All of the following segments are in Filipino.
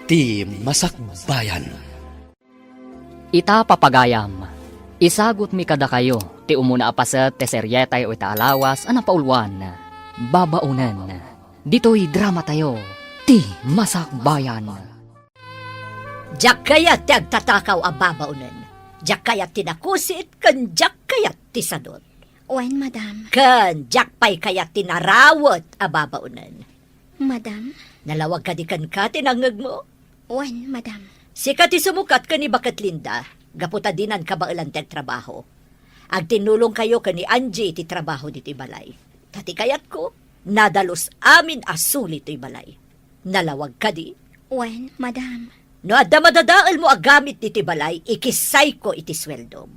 ti Masakbayan. Ita papagayam, isagot mi kada kayo, ti umuna apaset ti seryetay o itaalawas anapaulwan, babaunan, dito'y drama tayo, ti Masakbayan. Diyak kayat ti agtatakaw a babaunan. Diyak kayat tinakusit, kan diyak kayat ti sadot. Wen, madam. Kan diyak pay kayat tinarawat a babaunan. Madam? Nalawag ka di kan ka tinangag mo. Wen, madam. Sika ti sumukat ka ni Bakat Linda, gaputa dinan ka ba ilang trabaho. Ag tinulong kayo ka ni Angie ti trabaho di ti balay. Tati kayat ko, nadalos amin asuli ti balay. Nalawag ka di. Wen, madam. No adda madadaal mo agamit di ti balay, ikisay ko iti sweldom.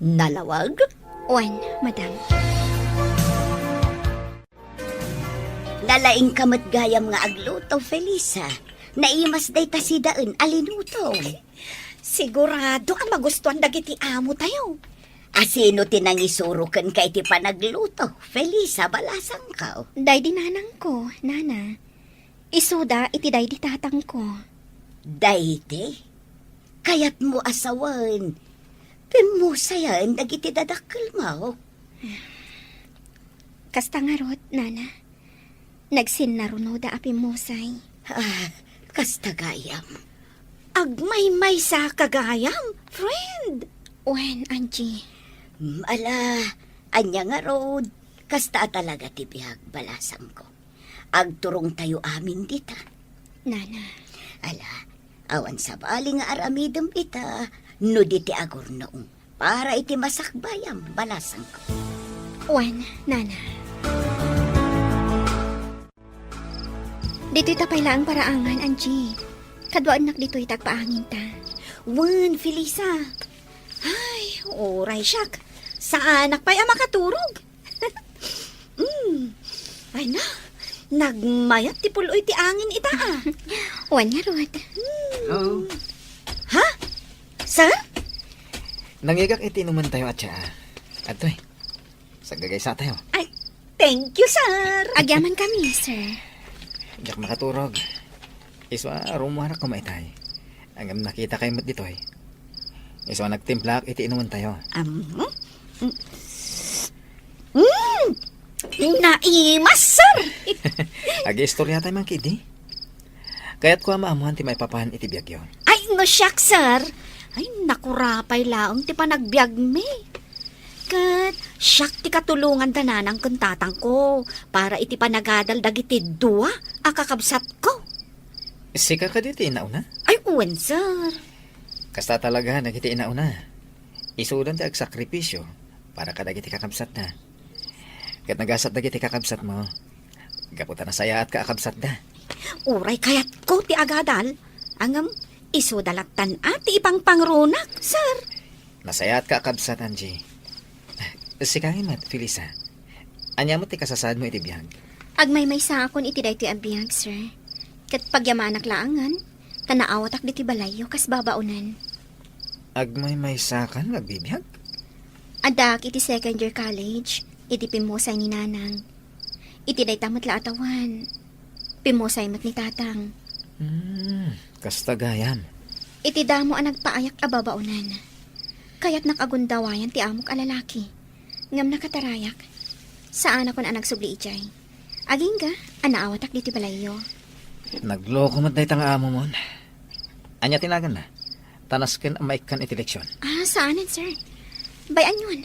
Nalawag? Wen, madam. Nalaing kamat gayam nga agluto, Felisa. Naimas day ta si daan alinuto. Sigurado ang magustuhan dagiti amo tayo. Asino tinangisurukan kay ti panagluto, Felisa, balasang ka. Day di nanang ko, nana. Isuda iti day di tatang ko. Dayte, kayat mo asawan. Pimusayan dagiti dadakkel mo. Kasta nga rot, nana. Nagsinnaruno da api musay. Kasta gayam. Agmay-may sa kagayam, friend. Wen, Angie. Ala, anya nga rod. Kasta talaga ti bihag balasang ko. Agturong tayo amin dita. Nana. Ala, awan sa bali nga aramidem ita. No diti agor noong. Para iti masakbayam balasang ko. Wen, nana. Dito'y tapay lang paraangan, Angie. Kadwaan nak dito'y tagpaangin ta. Wan, Felisa. Ay, oray siyak. Saan pa'y makaturog? Ay na, nagmayat ti puloy ti angin ita ah. Wan nga rod. Oh, Ha? Sir? nangigak itinuman tayo at siya. Atoy, sagagaysa tayo. Ay, thank you, sir. Agyaman kami, sir. Diyak makaturog. Iswa, rumuharak ko maitay. Hanggang nakita kayo mat dito eh. Iswa, nagtimplak, itiinuman tayo. Naimas, sir. Agi-istorya tayo mang kidi. Kaya't ko maamuhan ti may papahan itibiyag yun. Ay, no siyak, sir. Ay, nakurapay laong ti panagbiag me. Kat, siyak ti katulungan tananang kuntatang ko para iti panagadal dagiti dua akakabsat ko. Sika ka dito inauna? Ay, uwan, sir. Kasta talaga nagiti inauna. Isudan ti agsakripisyo para ka dagiti kakabsat na. Kat nagasat dagiti kakabsat mo. Gaputa na saya at kakabsat na. Uray kayat ko ti agadal. Angam, isudalatan ati ipang pangrunak, sir. Nasaya at kakabsat, Angie. Sikangin mat, Felisa. Anya mo ti kasasad mo itibiyag. Agmay-may sa akon iti day ti abiyag, sir. Kat pagyamanak laangan, tanaawatak diti balayo kas babaunan. Agmay may sakan nagbibiyag? Adak iti second year college, iti pimusay ni nanang. Iti day tamat la atawan. Pimusay mat ni tatang. Kasta gayam. Iti damo ang nagpaayak a babaunan. Kaya't nakagundawayan ti amok a lalaki. Ngam nakatarayak. Saan ako na nagsubli ijay. Aging ka, anaawatak diti balayo. Nagloko mat day tang amo mon. Anya tinagan na. Tanasken ang maikan iti leksyon. Saanan, sir? Bayan yun.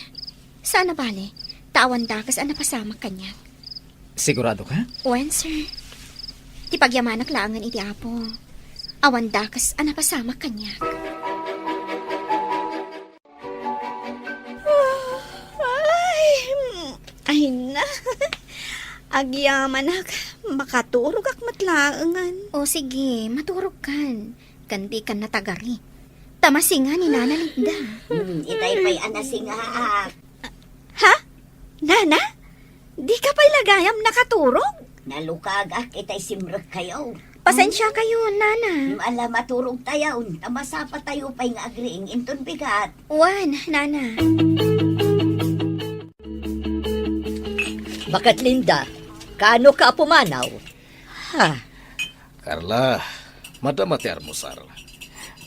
Saan na bale? Tawan dakas ang napasamak kanya. Sigurado ka? Wen, sir. Ti pagyamanak laangan iti apo. Awan dakas ang napasamak kanya. Ay na. Agyaman ak, makaturog ak matlaangan. O sige, maturog kan. Kandi kan natagari. Tamasinga ni Nana Linda. Itay pa'y anasingaak. Ha? Nana? Di ka pa'y lagayam nakaturog? Nalukag ak itay simrek kayo. Pasensya kayo, Nana. Ala maturog tayo. Tamasa pa tayo pa'y nga agriing inton bigat. Wan, Nana. Bakat Linda, kaano ka pumanaw? Carla, Madam ati armusar.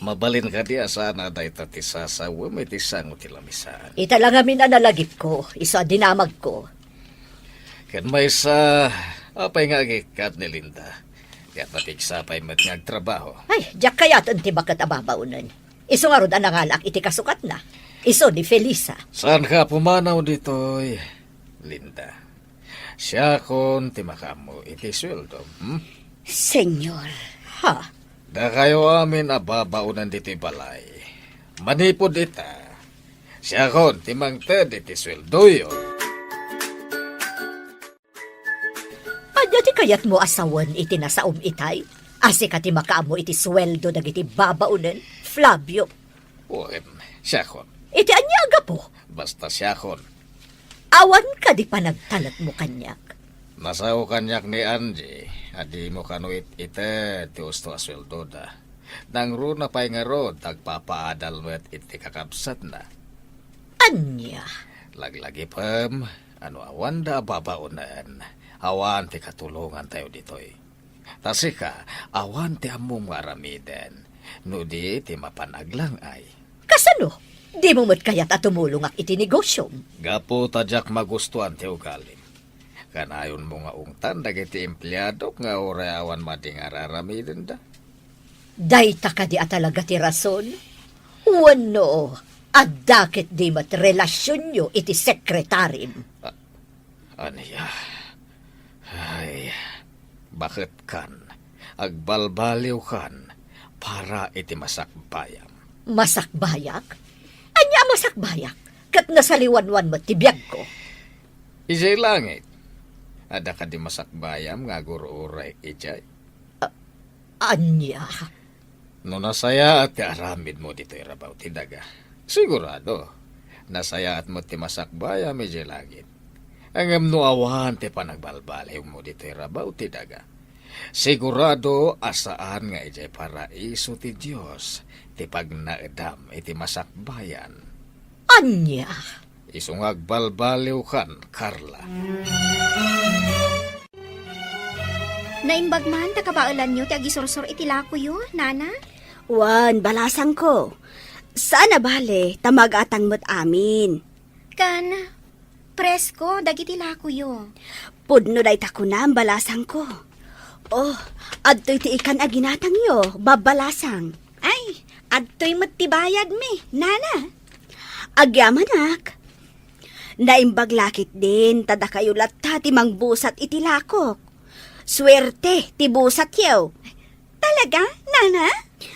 Mabalin ka di asana da itatisa sa umitisang utilamisan. Ita lang amin analagip ko, iso dinamag ko. Kan may sa apay nga gikat ni Linda. Kaya't matiksa pa'y matngagtrabaho. Ay, diyak kaya't ang tibakat ababaunan. Iso nga rod anangalak iti kasukat na. Iso di Felisa. Saan ka pumanaw dito'y, Linda? Siya kon timakamo iti sweldo. Senyor, Ha? Da kayo amin ababaunan dito'y balay. Manipod ita. Siya kon timangted iti sweldo yun. Anya ti kayat mo asawan iti nasaum itay? Asi ka ti makaamo iti sweldo dagiti babaunan, Flavio. Uwem, siya kon. Iti anya aga po. Basta siya kon. Awan ka di pa nagtalat mo kanyak. Nasaw kanyak ni Angie, adi mo kanuit ite ti usto asweldo da. Nang runa pa'y nga rod, tagpapaadal mo at iti kakabsat na. Anya? Laglagi pam, ano awan da babaunan, awan ti katulungan tayo ditoy. Tasika, awan ti among maramiden, no di ti mapanaglang ay. Kasano? Di mo mo't kayat at tumulong ak iti negosyo. Gapo tadyak magustuhan ti ugalim. Kanayon mo nga ungtan, dagiti empleyado nga ora awan mading araramiden da. Dayta ka di atalaga ti rason? Wano, adakit di mat relasyon nyo iti sekretarim. Aniya, ay, bakit kan, agbalbaliw kan, para iti masakbayam. Masakbayak? Anya masakbayak? Kat nasaliwanwan mo tibiyag ko. Ijay langit. Ada ka di masakbayam nga guro-uray ijay. Anya? No nasaya at aramid mo dito irabaw ti daga. Sigurado, nasaya at mo ti masakbayam ijay langit. Ang no awan ti panagbalbaliw mo dito irabaw ti daga. Sigurado asaan nga ijay paraiso ti Diyos ti pagnaedam iti masakbayan. Anya? Isong agbalbaliw kan, Carla. Naimbag man, takabaulan nyo, ti agisursur itilako yo, nana? wan, balasang ko. Sana bale, tamagatang mo't amin. Kan, presko, dagitilako yo. Pudno day tako na ang balasang ko. Oh, adto'y ti ikan aginatang yo, babalasang. Ay, adto'y mattibayad mi, nana. Agyamanak. Naimbag lakit din, tada kayo latta ti mangbusat iti lakok. Swerte, ti busat yaw. Talaga, nana?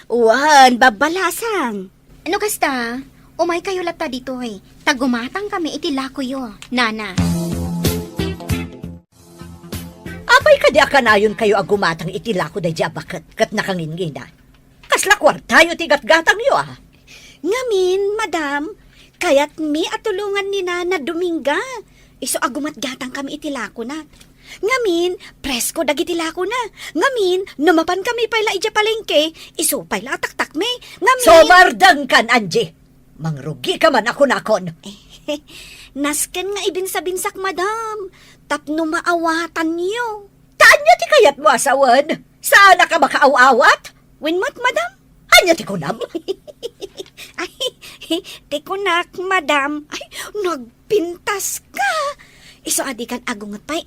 Wan, babalasang. Ano kasta? Umay kayo lata dito eh. Tagumatang kami itilako yo, nana. Apay ka di akanayon kayo agumatang itilako da jabakat kat nakangingina. Kasla kwartayo ti gatgatang yo ah. Ngamin, madam, kayat mi at tulungan ni Nana Dominga. Iso agumat gatang kami itilako na. Ngamin, presko dagitilako na. Ngamin, numapan kami pala ija palengke. Iso pala taktak me. Ngamin... Somardang kan, Angie. Mangrugi ka man ako nakon. Nasken nga ibinsa-binsak, madam. Tapno maawatan niyo. Taan ti kayat mo asawan? Saan ka makaaw-awat? Winmat, madam? Anya ti kunam? Ay, tikunak, madam. Ay, nagpintas ka. Iso adi kan agungat pa'y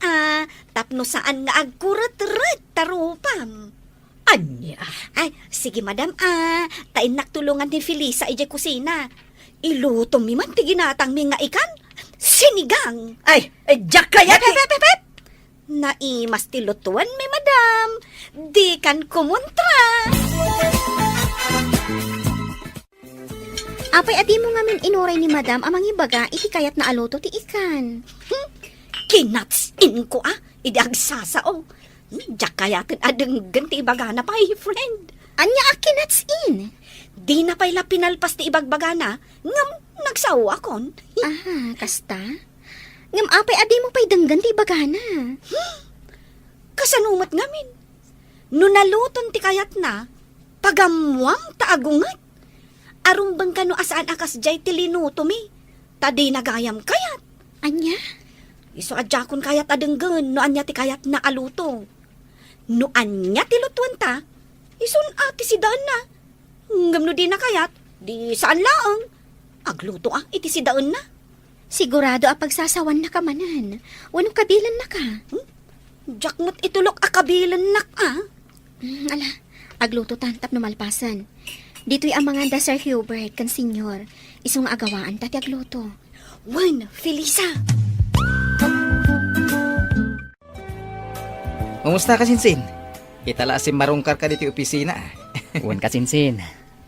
tapno saan nga agkurat-rat tarupam. Anya? Ay, sige madam tain naktulungan ni Felisa ije kusina. Iluto mi man ti ginatang mi nga ikan. Sinigang. Ay, jak kayat Pep. Naimas ti lutuan mi madam. Di kan kumontra. Apay adi mo ngamin inuray ni madam amang ibaga iti kayat na aluto ti ikan. Kinatsin ko idi agsasao. Diyak kayatin adeng ganti ibagana pa friend. Anya akinatsin? Di na pala pinalpas ti ibagbagana. Ngam nagsawa kon. Aha, kasta? Ngam apay adi mo pa'y danggan ti bagana. Kasanumat ngamin. No naluton ti kayat na, pagamwang taagungat. Arumbang kano asaan akas jay ti linuto mi. Tadi nagayam kayat. Anya? Iso adjakon kayat adenggen no anya ti kayat na aluto. No anya ti lutuan ta, Ison ati si daan na. Ngamno di na kayat, di saan laang. Agluto ang iti si daan na. Sigurado a pagsasawan na ka manan. Wanong kabilan na ka. Jakmot itulok akabilan nak Ala, agluto tantap no malpasan. Dito'y ang mga Sir Hubert kan senyor. Isong agawaan tati agluto. Wan, Felisa. Kumusta ka, Sinsin? Itala si marungkar ka dito opisina. Uwan kasinsin.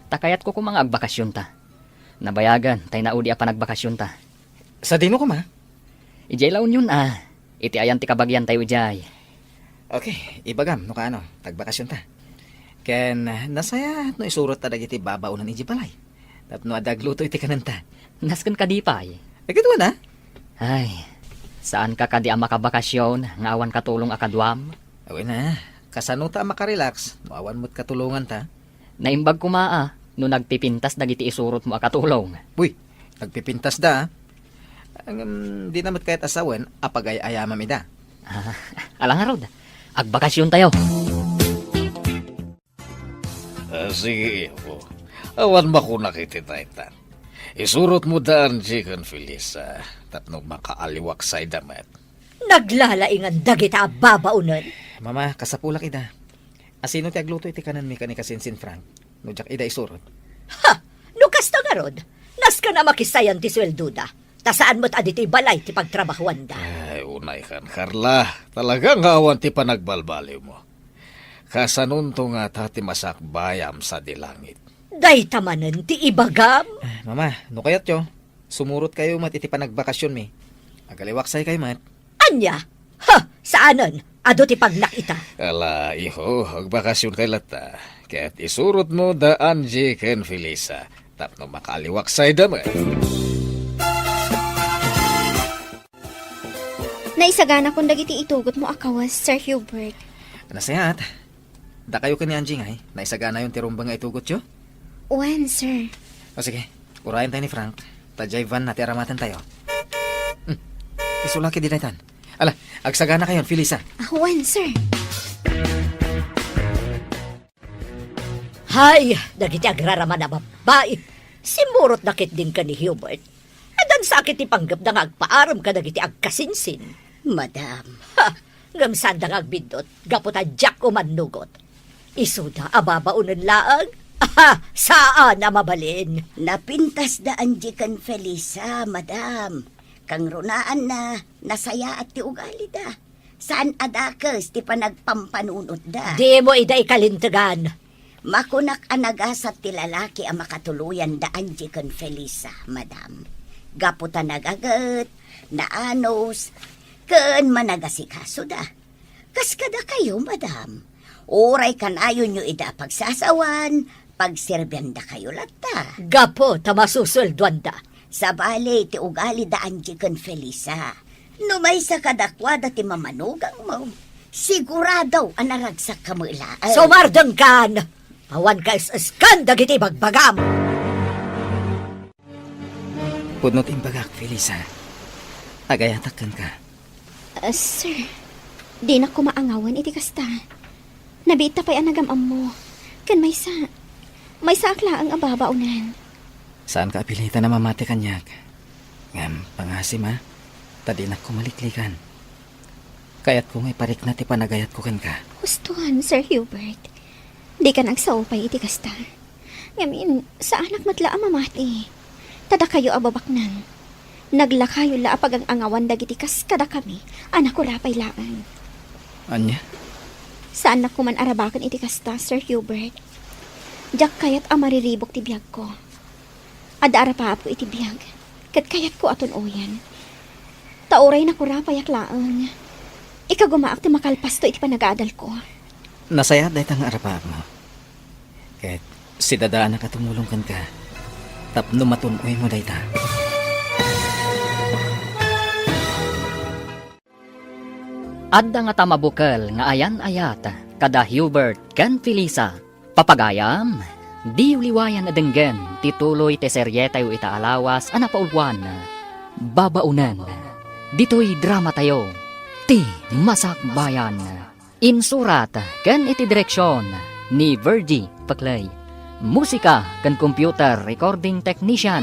Takayat ko kung mga agbakasyon ta. Nabayagan, tay naudi pa nagbakasyon ta. Sa dino ko, ma? Ijay laon yun Iti ayan ti kabagyan tayo ijay. Okay, ibagam, no ka ano, tagbakasyon ta. Ken, nasaya no isurot ta dagiti babaunan iji balay. Tapno adagluto iti kananta. Nasken kadipay. Agad na? Ay, saan ka kadi ang makabakasyon nga awan katulong akadwam? Awin na, kasano ta makarelax, maawan mo't katulungan ta. Naimbag kumaa, no nagpipintas dagiti isurot mo akatulong. Uy, nagpipintas da. Di namat kahit asawan, apagay-ayamam ida. Alang harod, agbakasyon tayo. Sige, Ivo. Awan ba ko nakititaitan? Isurot mo daan, Chicken Felisa. Tapno makaaliwak sa damat. Naglalaingan dagita babaunan. Mama, kasapulak ida. Asino ti agluto iti kanan mi kani kasinsin Frank. No jak ida isurot. Ha! Lukas na nga rod. Nas ka na makisayan ti swelduda. Tasaan mo't aditi balay ti pagtrabahuan da. Ay, unay kan, Carla. Talagang awan ti panagbalbaliw mo. Kasanunto nga tati masakbayam sa dilangit. Day tamanan ti ibagam. Mama, no kayat yo. Sumurot kayo mat iti panagbakasyon mi. Agaliwaksay kayo mat. Anya? Ha! Saanan? Ado ti pagnakita. Ala, iho, agbakasyon kay lata. Kaya't isurot mo daan, Chicken Felisa. Tapno makaaliwak sa damat. Naisagana kong dagiti itugot mo akawas, Sir Hubert. Nasayat. Da kayo kani Anjing ay. Naisagana yung tirumbang nga itugot yo. Wan, sir. O sige, urayan tayo ni Frank. Tajay van na ti aramatan tayo. Isulaki dinaitan. Ala, agsagana kayon, Felisa. Wan, sir. Hay, dagiti agraraman na babae. Simurot nakit din ka ni Hubert. Adan sakit ti panggap na nga agpaaram ka dagiti agkasinsin. Madam, Ha! Gamsan da nga agbindot, gaputa Jack umanugot. Isuda ababaunan laang. Aha! Saan na mabalin? napintas daan di kan Felisa, madam. Kang runaan na, nasaya at ti ugali da. Saan adakes ti panagpampanunot da. Di mo iday kalintagan. Makunak anagasat ti lalaki ang makatuluyan daan di kan Felisa, madam. Gaputa nagagat, naanos, ken managasikaso da. Kaskada kayo, madam. Uray kanayon nyo ida pagsasawan, pagserbyan da kayo lata. Gapo tamasusulduan da. Sa bali, ti ugali daan di kan Felisa. Numay sa kadakwada ti mamanugang mo. Siguradaw anaragsak ka mo ilaan. Sumardang kan! Awan ka iskan dagiti bagbagam. Pudnot imbagak, Felisa. Agayatakan ka. Sir, di na ko maangawan iti kasta. Nabita pa'y anagam mo. Kan may sa akla ang ababaunan. Saan ka apilita na mamati kanyak? Ngam, pangasim ha. Tadinak ko maliklikan. Kaya't ko ngay parik na ti panagayat ko kan ka. Gustuhan, Sir Hubert. Di ka nagsaupay iti kasta. Ngamin, sa anak matla ang mamati. Tada kayo ababaknan. Naglakayo la apag ang angawan dagiti kas kada kami. Anak ko rapay laan. Anya? Saan na kuman arabakan iti kasta, Sir Hubert? Diyak kayat ang mariribok ti biyag ko. Ada arapaap ko iti biyag. Kat kayat ko aton oyan. Tauray na kurapayak laang. Ika gumaak ti makalpas to iti panagaadal ko. Nasaya dahil ang arapaap mo. Kahit si dadaan na katumulong kan ka. Tapno matunoy mo dahil ta. Adda nga tamabukal nga ayan-ayat kada Hubert ken Felisa. Papagayam, di uliwayan na denggen tituloy te seryetay itaalawas anapaulwan. Babaunan, dito'y drama tayo. Ti Masakbayan. Insurat ken iti direksyon ni Virgie Paclay. Musika kan computer recording technician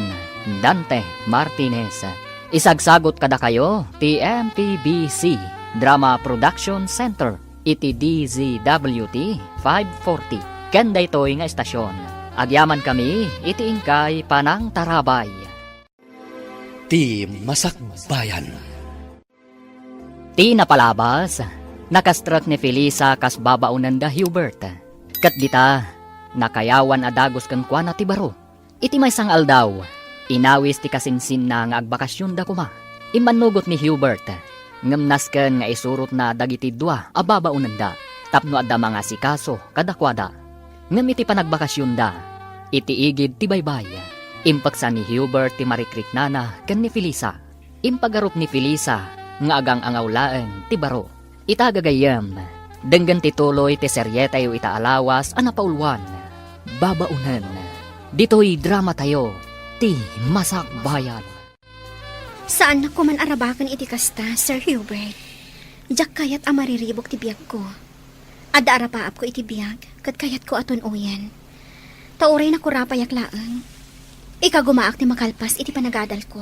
Dante Martinez. Isagsagot kada kayo ti MPBC Drama Production Center iti DZWT 540. Kanda ito'y nga estasyon. Agyaman kami iti ingkay Panang Tarabay. Ti Masakbayan. Ti napalabas, nakastruck ni Felisa kas babaunan da Hubert. Kat dita, nakayawan adagos kan kuana ti baro. Iti may sang aldaw, inawis ti kasinsin na nga agbakasyon da kuma. Imanugot ni Hubert, ngamnasken nga isurot na dagiti dua ababaunan da. Tapno adda mga sikaso kadakwada. Ngam iti panagbakasyon da, iti igid ti baybay. Impaksa ni Hubert ti marikrik nana ken ni Felisa. Impagarup ni Felisa nga agang angawlaeng ti baro. Itagagayam, denggan ti tuloy ti seryeta yu itaalawas anapaulwan. Babaunan, dito'y drama tayo, ti Masakbayan. Saan na ko man arabakan iti kasta, Sir Hubert? Jak kayat amariribok ti biyag ko. Adda arapaap ko iti biyag, kat kayat ko aton uyan. Tauray na kurapayak laang. Ika gumaak ti makalpas iti panagadal ko.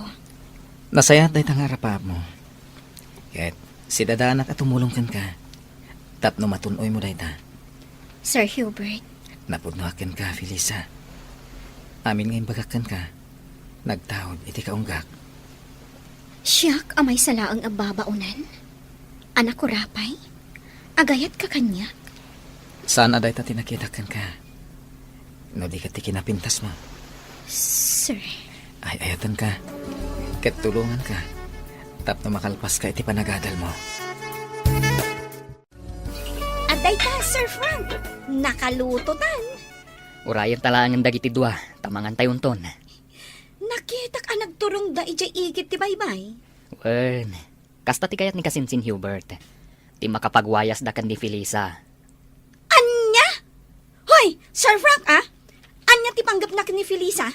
Nasayat dahi tangarapap mo. Ket, si dadanak at tumulong kan ka. Tapno matunoy mo dahi ta. Sir Hubert, Napudnuakan ka, Felisa. Amin ngayon bagakan ka. Nagtawad iti kaunggak. siyak amay salaang ababaunan. Anak ko rapay, agayat ka kanya. Saan aday ta tinakitakan ka? No di ka ti kinapintas mo. Sir, Ay ayatan ka. Ket tulungan ka. Tapno makalpas ka iti panagadal mo. Aday ka, Sir Frank. Nakalutotan. Urayan talangan dagiti dua, tamangan tayon ton. Nakita ka nagturong da ijay igit ti baybay. Wen, kasta ti kayat ni Kasinsin Hubert. Ti makapagwayas da kan di Felisa. Anya? Hoy, Sir Frank ah? Anya ti panggap na ni Felisa?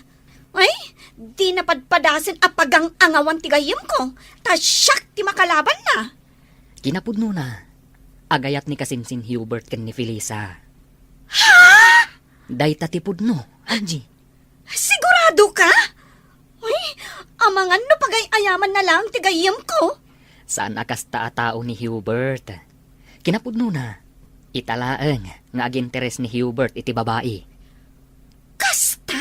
Ay, di napadpadasan apagang angawan ti gayem ko. Ta siyak ti makalaban na. Kinapudno na. Agayat ni Kasinsin Hubert kan ni Felisa. Ha? Day tatipudno, Angie. Sigurado ka? Ay, amangan no pagay ayaman na lang ti gayem ko. Saan akas tao ni Hubert? Kinapudno na. Italaeng nga aginteres ni Hubert iti babae. Kasta?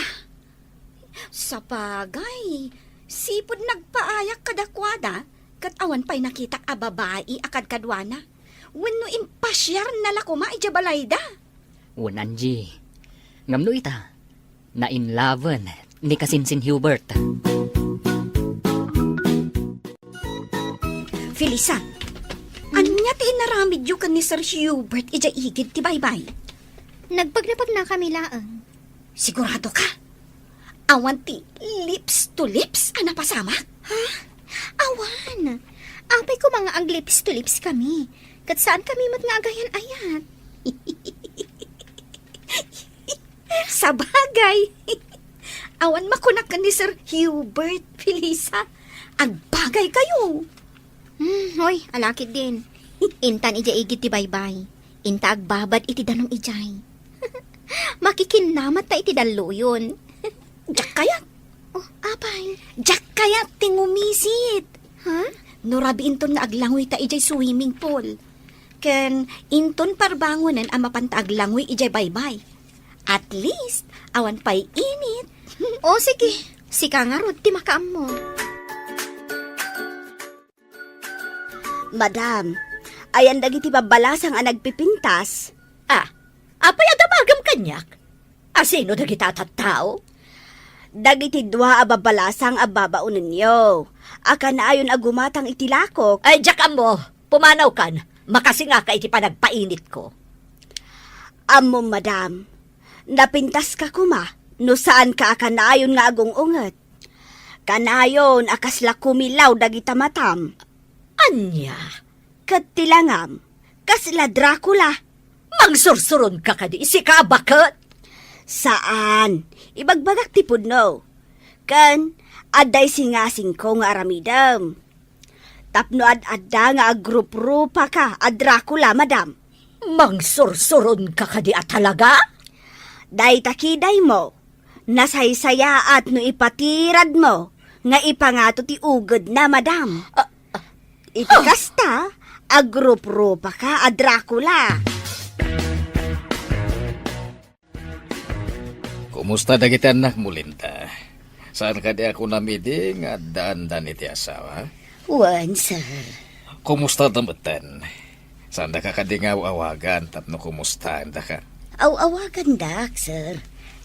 Sa bagay, sipod nagpaayak kadakwada, kat awan pa'y nakitak a babae akad kadwana. Wenno impasyar na lakuma ijabalayda. Wen Angie. Ngamno ita, na in loven ni Kasinsin Hubert. Felisa, anya ti inaramid yu kan ni Sir Hubert ija igid ti baybay? nagpagnapag na kami laang. Sigurado ka? Awan ti lips to lips ana pasama? Awan, apay ko mga ag lips to lips kami. Kat saan kami mat nga agayan ayat? Sa bagay. Awan makunak ka ni Sir Hubert, Felisa. Agbagay kayo. Hoy, alakit din. Intan ija igit ti baybay. Inta agbabad iti danong ijay. Makikinamat ta iti daluyon. Jak kayat. Oh, apay. Jak kayat tingumisit. Ha? Nurabi inton nga aglangoy ta ijay swimming pool. Ken inton parbangonan ang mapanta aglangoy ijay baybay. At least, awan pa'y init. O sige, sika nga rod ti makaam mo. Madam, ayan dagiti babalasang ang nagpipintas. Apay adamagam kanyak? Asino dagita tattao? Dagiti dua a babalasang ababaunan ninyo. Aka na ayon agumatang itilakok. Ay, jakam mo, pumanaw kan, makasinga ka iti panagpainit ko. Amo, madam, napintas ka kuma, no saan ka akanayon nga agong unget. Kanayon akasla kumilaw dagita matam. Anya, Kat tilangam, kasla Dracula. mangsursuron ka kadi, sika bakit? Saan? Ibagbagak ti pudno. Kan, aday singasing ko nga aramidam. Tapno ad-adda nga agrup-rupa ka, ad Dracula, madam. Mangsursuron ka kadi at talaga? Day takiday mo, nasaysaya at no ipatirad mo, nga ipangato ti ugod na, madam. Iti kasta, agrup-rupa ka, a Dracula. Kumusta dagiti anak mo, Linda? Saan ka di ako namiding at daan-daan iti asawa? Wan, sir. Kumusta damatan? Saan da ka kadingaw-awagan tapno kumusta da ka? Aw-awagan dak, sir.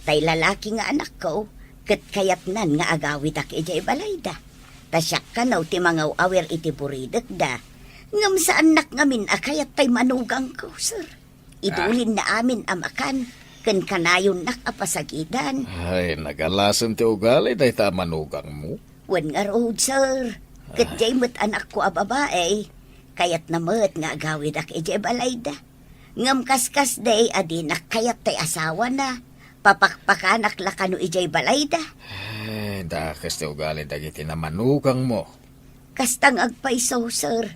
Tay lalaki nga anak ko, kat kayat nan nga agawit ak ijay balay da. Tasyak ka naw ti mga awer iti buridak da. Ngam sa anak ngamin akayat tay manugang ko, sir. Idulin na amin amakan, ken kanayon nak apasagidan. Ay, nagalasan ti ugali dahi ta manugang mo. Wan nga road, sir. Kat jay mo't anak ko a babae, kayat na mo't nga agawid ak ijay balay da. Ngam kaskas day adinak kayat tay asawa na. Papakpakanak lakano ijay balay da. Ay, dakas ti ugali dagiti na manugang mo. Kastang agpaisaw, sir.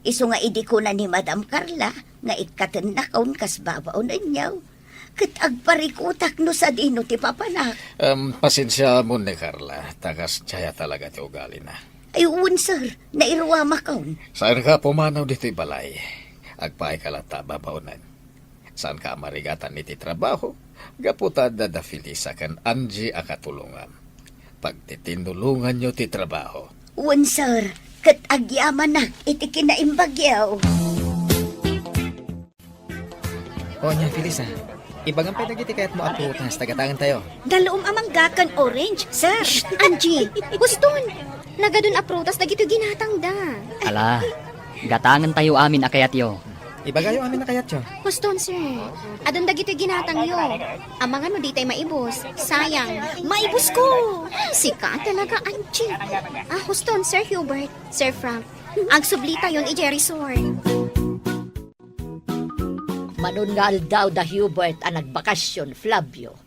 Iso nga idi ko na ni Madam Carla, nga ikatan na kaun kas babaw na inyaw. Kat agparikutak no sa dino ti papanak. Pasensya mo ni Carla. Tagas tsaya talaga ti ugali na. Ayun, sir. Nairuwama kaun. Saan ka pumanaw dito balay? Agpaay ka lata babaunan. Saan ka marigatan iti trabaho? Gaputa da Felisa kan Angie akatulungan. Pagtitinulungan nyo ti trabaho. Wan, sir. Kat agyaman na iti kinaimbagyaw. O niya, Felisa. Ibagang pedagiti kayat mo aputas, tagatangan tayo. Daloom amang gakan orange, sir. Angie, guston. Nagadun aprutas dagito ginatang da. Ala, gatangan tayo amin akayat yo. Ibagayo amin na kayat yo. Guston, sir. Adun dagito ginatang yo. Amang ano di tayo maibos. Sayang. Maibos ko. Sika talaga, Angie. Guston, Sir Hubert, Sir Frank. Ang sublita yon i-Jerry Sword. Manon nga aldaw da Hubert ang nagbakasyon, Flavio.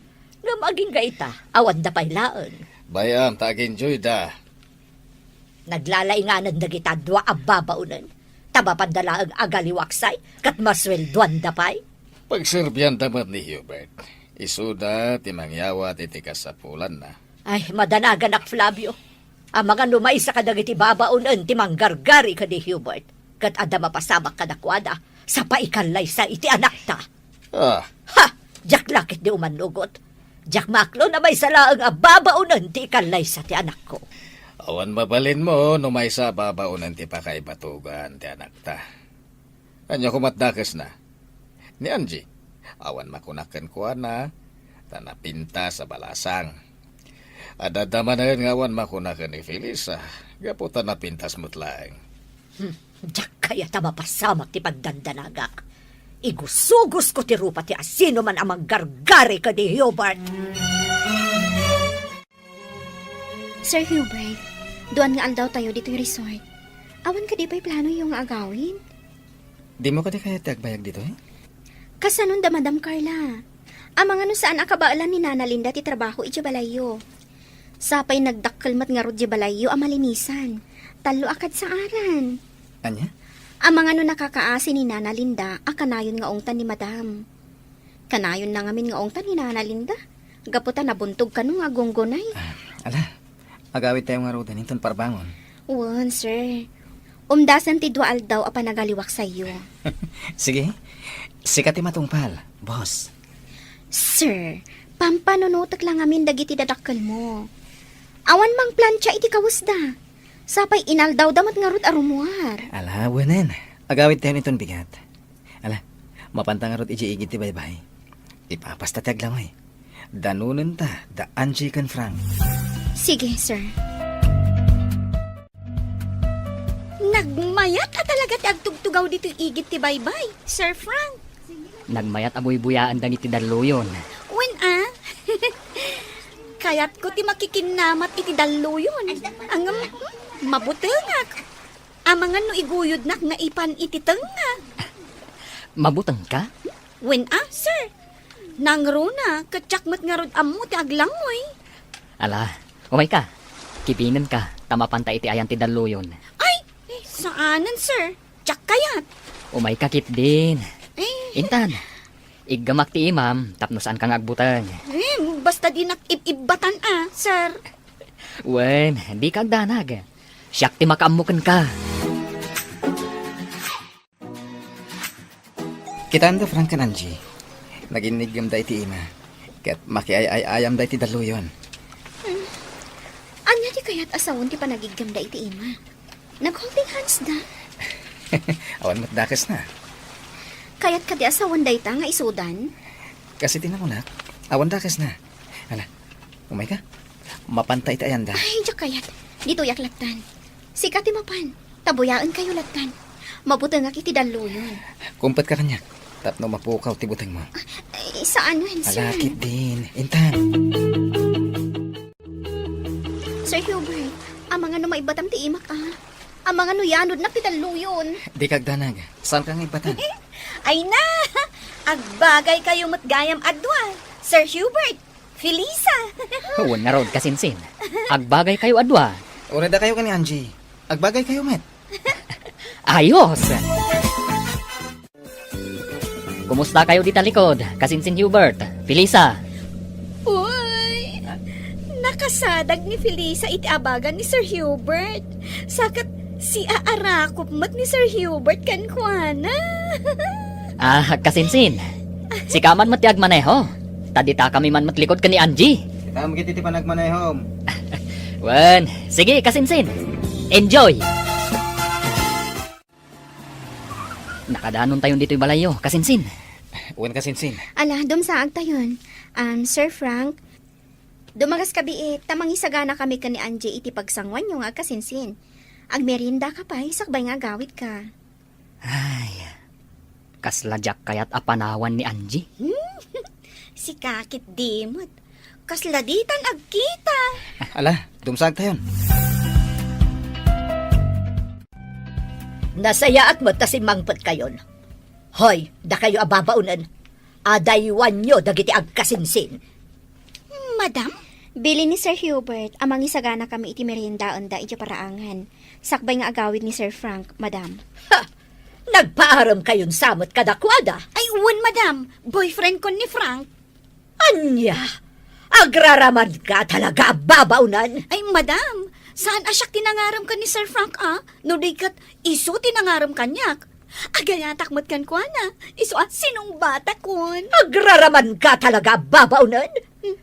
Nga maging gaita, awan da pailaan. Bayam, tag-enjoy da. Naglalainganan da kita dwa ababaunan. Tabapandala ang agaliwaksay, kat maswelduan da pay. Pagserbyan damat ni Hubert. Isuda, timangyawa, titikas sa pulan na. Ay, madanagan ak Flavio. Ang mga numay sa kadagiti babaunan, timanggargari ka di Hubert. Kat adama pasamak kadakwada, sa paikalay sa iti anak ta. Ah, Ha! Jak lakit di umanugot. Jak maklo na may salaang ababaunan ti ikalay sa ti anak ko. awan mabalin mo, numay sa babaunan ti pakaibatugan ti anak ta. Anya kumatdakas na. Ni Angie, awan makunakan kuha na, tanapinta sa balasang. Adadama na yun nga awan makunakan ni Felisa, gaputan na pintas mutlaeng. Jak kaya ta mapasamak ti pagdandanagak. Igusugos ko ti rupa ti asino man amang gargari ka di Hubert. Sir Hubert, duan nga aldaw tayo dito yung resort. Awan ka di ba'y plano yung agawin? Di mo ka di kaya tagbayag dito eh? Kasanon da Madam Carla. Amang ano saan akabaalan ni Nana Linda ti trabaho iti balayo. Sapay nagdakkelmat nga rod di balayo amalinisan. Talo akad sa aran. Anya? Amang ano nakakaasi ni Nana Linda, akanayon nga ongtan ni Madam. Kanayon na ngamin nga ongtan ni Nana Linda. Gaputa nabuntog ka nung agonggonay. Ala, agawit tayo nga rodan inton parbangon. Wan, sir. Umdasan ti dua aldaw a panagaliwak sa iyo. Sige, sikat matungpal, boss. Sir, pampanunutak lang amin dagiti dadakkel mo. Awan mang plancha iti kawusda. Sapay inaldaw damat nga rod arumuar. Ala, wanan. Agawit tayo niton bigat. Ala, mapantang nga rod iji-igit ti baybay. Ipapastatag lang eh. Danunan ta, da Angie kan Frank. Sige, sir. Nagmayat at talaga ti agtugtugaw dito igit ti baybay, Sir Frank. Nagmayat abuy-buyaan da ni ti daluyon. When Kayat ko ti makikinamat iti daluyon. Ang mabutengak. Amangan no iguyod nak nga ipan iti tenga. Mabutang ka? When sir. Nangruna, katsakmat nga rod amu ti aglangoy. Ala, umay ka. Kipinan ka, tamapanta iti ayan ti daluyon. Ay, saanan sir? Tsak kayat. Umay ka kit din. Eh, Intan, iggamak ti imam, tapno saan kang agbutang. Basta di nakibatan sir. Wen, di ka agdanag. Siyak ti makaamukan ka. Kitaan da Frank kan Angie. Naginigam da iti ima. Kat makiayayam da iti daluyon. Anya di kaya't asawon ti panagigam da iti ima. Nag-holding hands da. Awan matdakas na. Kaya't kadi asawon da ita nga isudan. Kasi tinamunak, awan dakas na. Ala, umay ka. Mapantay tayan da. Ay, di kayat. Dito yak latan. Sikat ti mapan. Tabuyaan kayo latan. Mabuti nga kiti daluyon. Kumpet ka kanya. Tapno mapukaw ti butang mo. Ay, saan wen, sir? Alakit din. Intan. Sir Hubert, ang mga numaibatam ti imak Ang mga nuyanod na pitaluyon. Di kagdanag. Saan kang ibatan? Ay na! Agbagay kayo matgayam adwa. Sir Hubert, Felisa. Huwag nga rod kasinsin. Agbagay kayo adwa. Ureda kayo ka ni Angie. Agbagay kayo, met. Ayos! Kumusta kayo di talikod? Kasinsin Hubert, Felisa. Uy! Nakasadag ni Felisa iti abagan ni Sir Hubert. Sakat si aarakop mat ni Sir Hubert kan kuana. Kasinsin. Si kaman matiag maneho. Tadita kami man matlikod ka ni Angie. Kita mo kiti panagmanayhom. Wen, sige kasinsin. Enjoy! Nakadanon tayo dito'y balayo, kasinsin. Uwan ka sinsin. Ala, dumsaag tayon. Sir Frank, dumagas kabiit, tamang isagana kami ka ni Angie iti pagsangwan yung nga kasinsin. Agmerinda ka pa, sakbay nga gawit ka. Ay, kasladyak kaya't apanawan ni Angie. Si kakit dimot. Kasladitan agkita. Ala, dumsag tayon. Nasaya at matasimangpot kayon. Hoy, da kayo ababaunan. Adaywan nyo dagiti agkasinsin. Madam? Bili ni Sir Hubert, amang isagana kami iti merindaon da iti paraangan. Sakbay nga agawid ni Sir Frank, madam. Ha! Nagpaaram kayon samot kadakwada. Ay, uwan madam. Boyfriend ko ni Frank. Anya! Agraraman ka talaga babaunan. Ay, madam. Saan asyak tinangaram ka ni Sir Frank No di kat iso tinangaram kanyak. Agayatak mat kan kuana. Iso sinong bata kun? Agraraman ka talaga babaunan.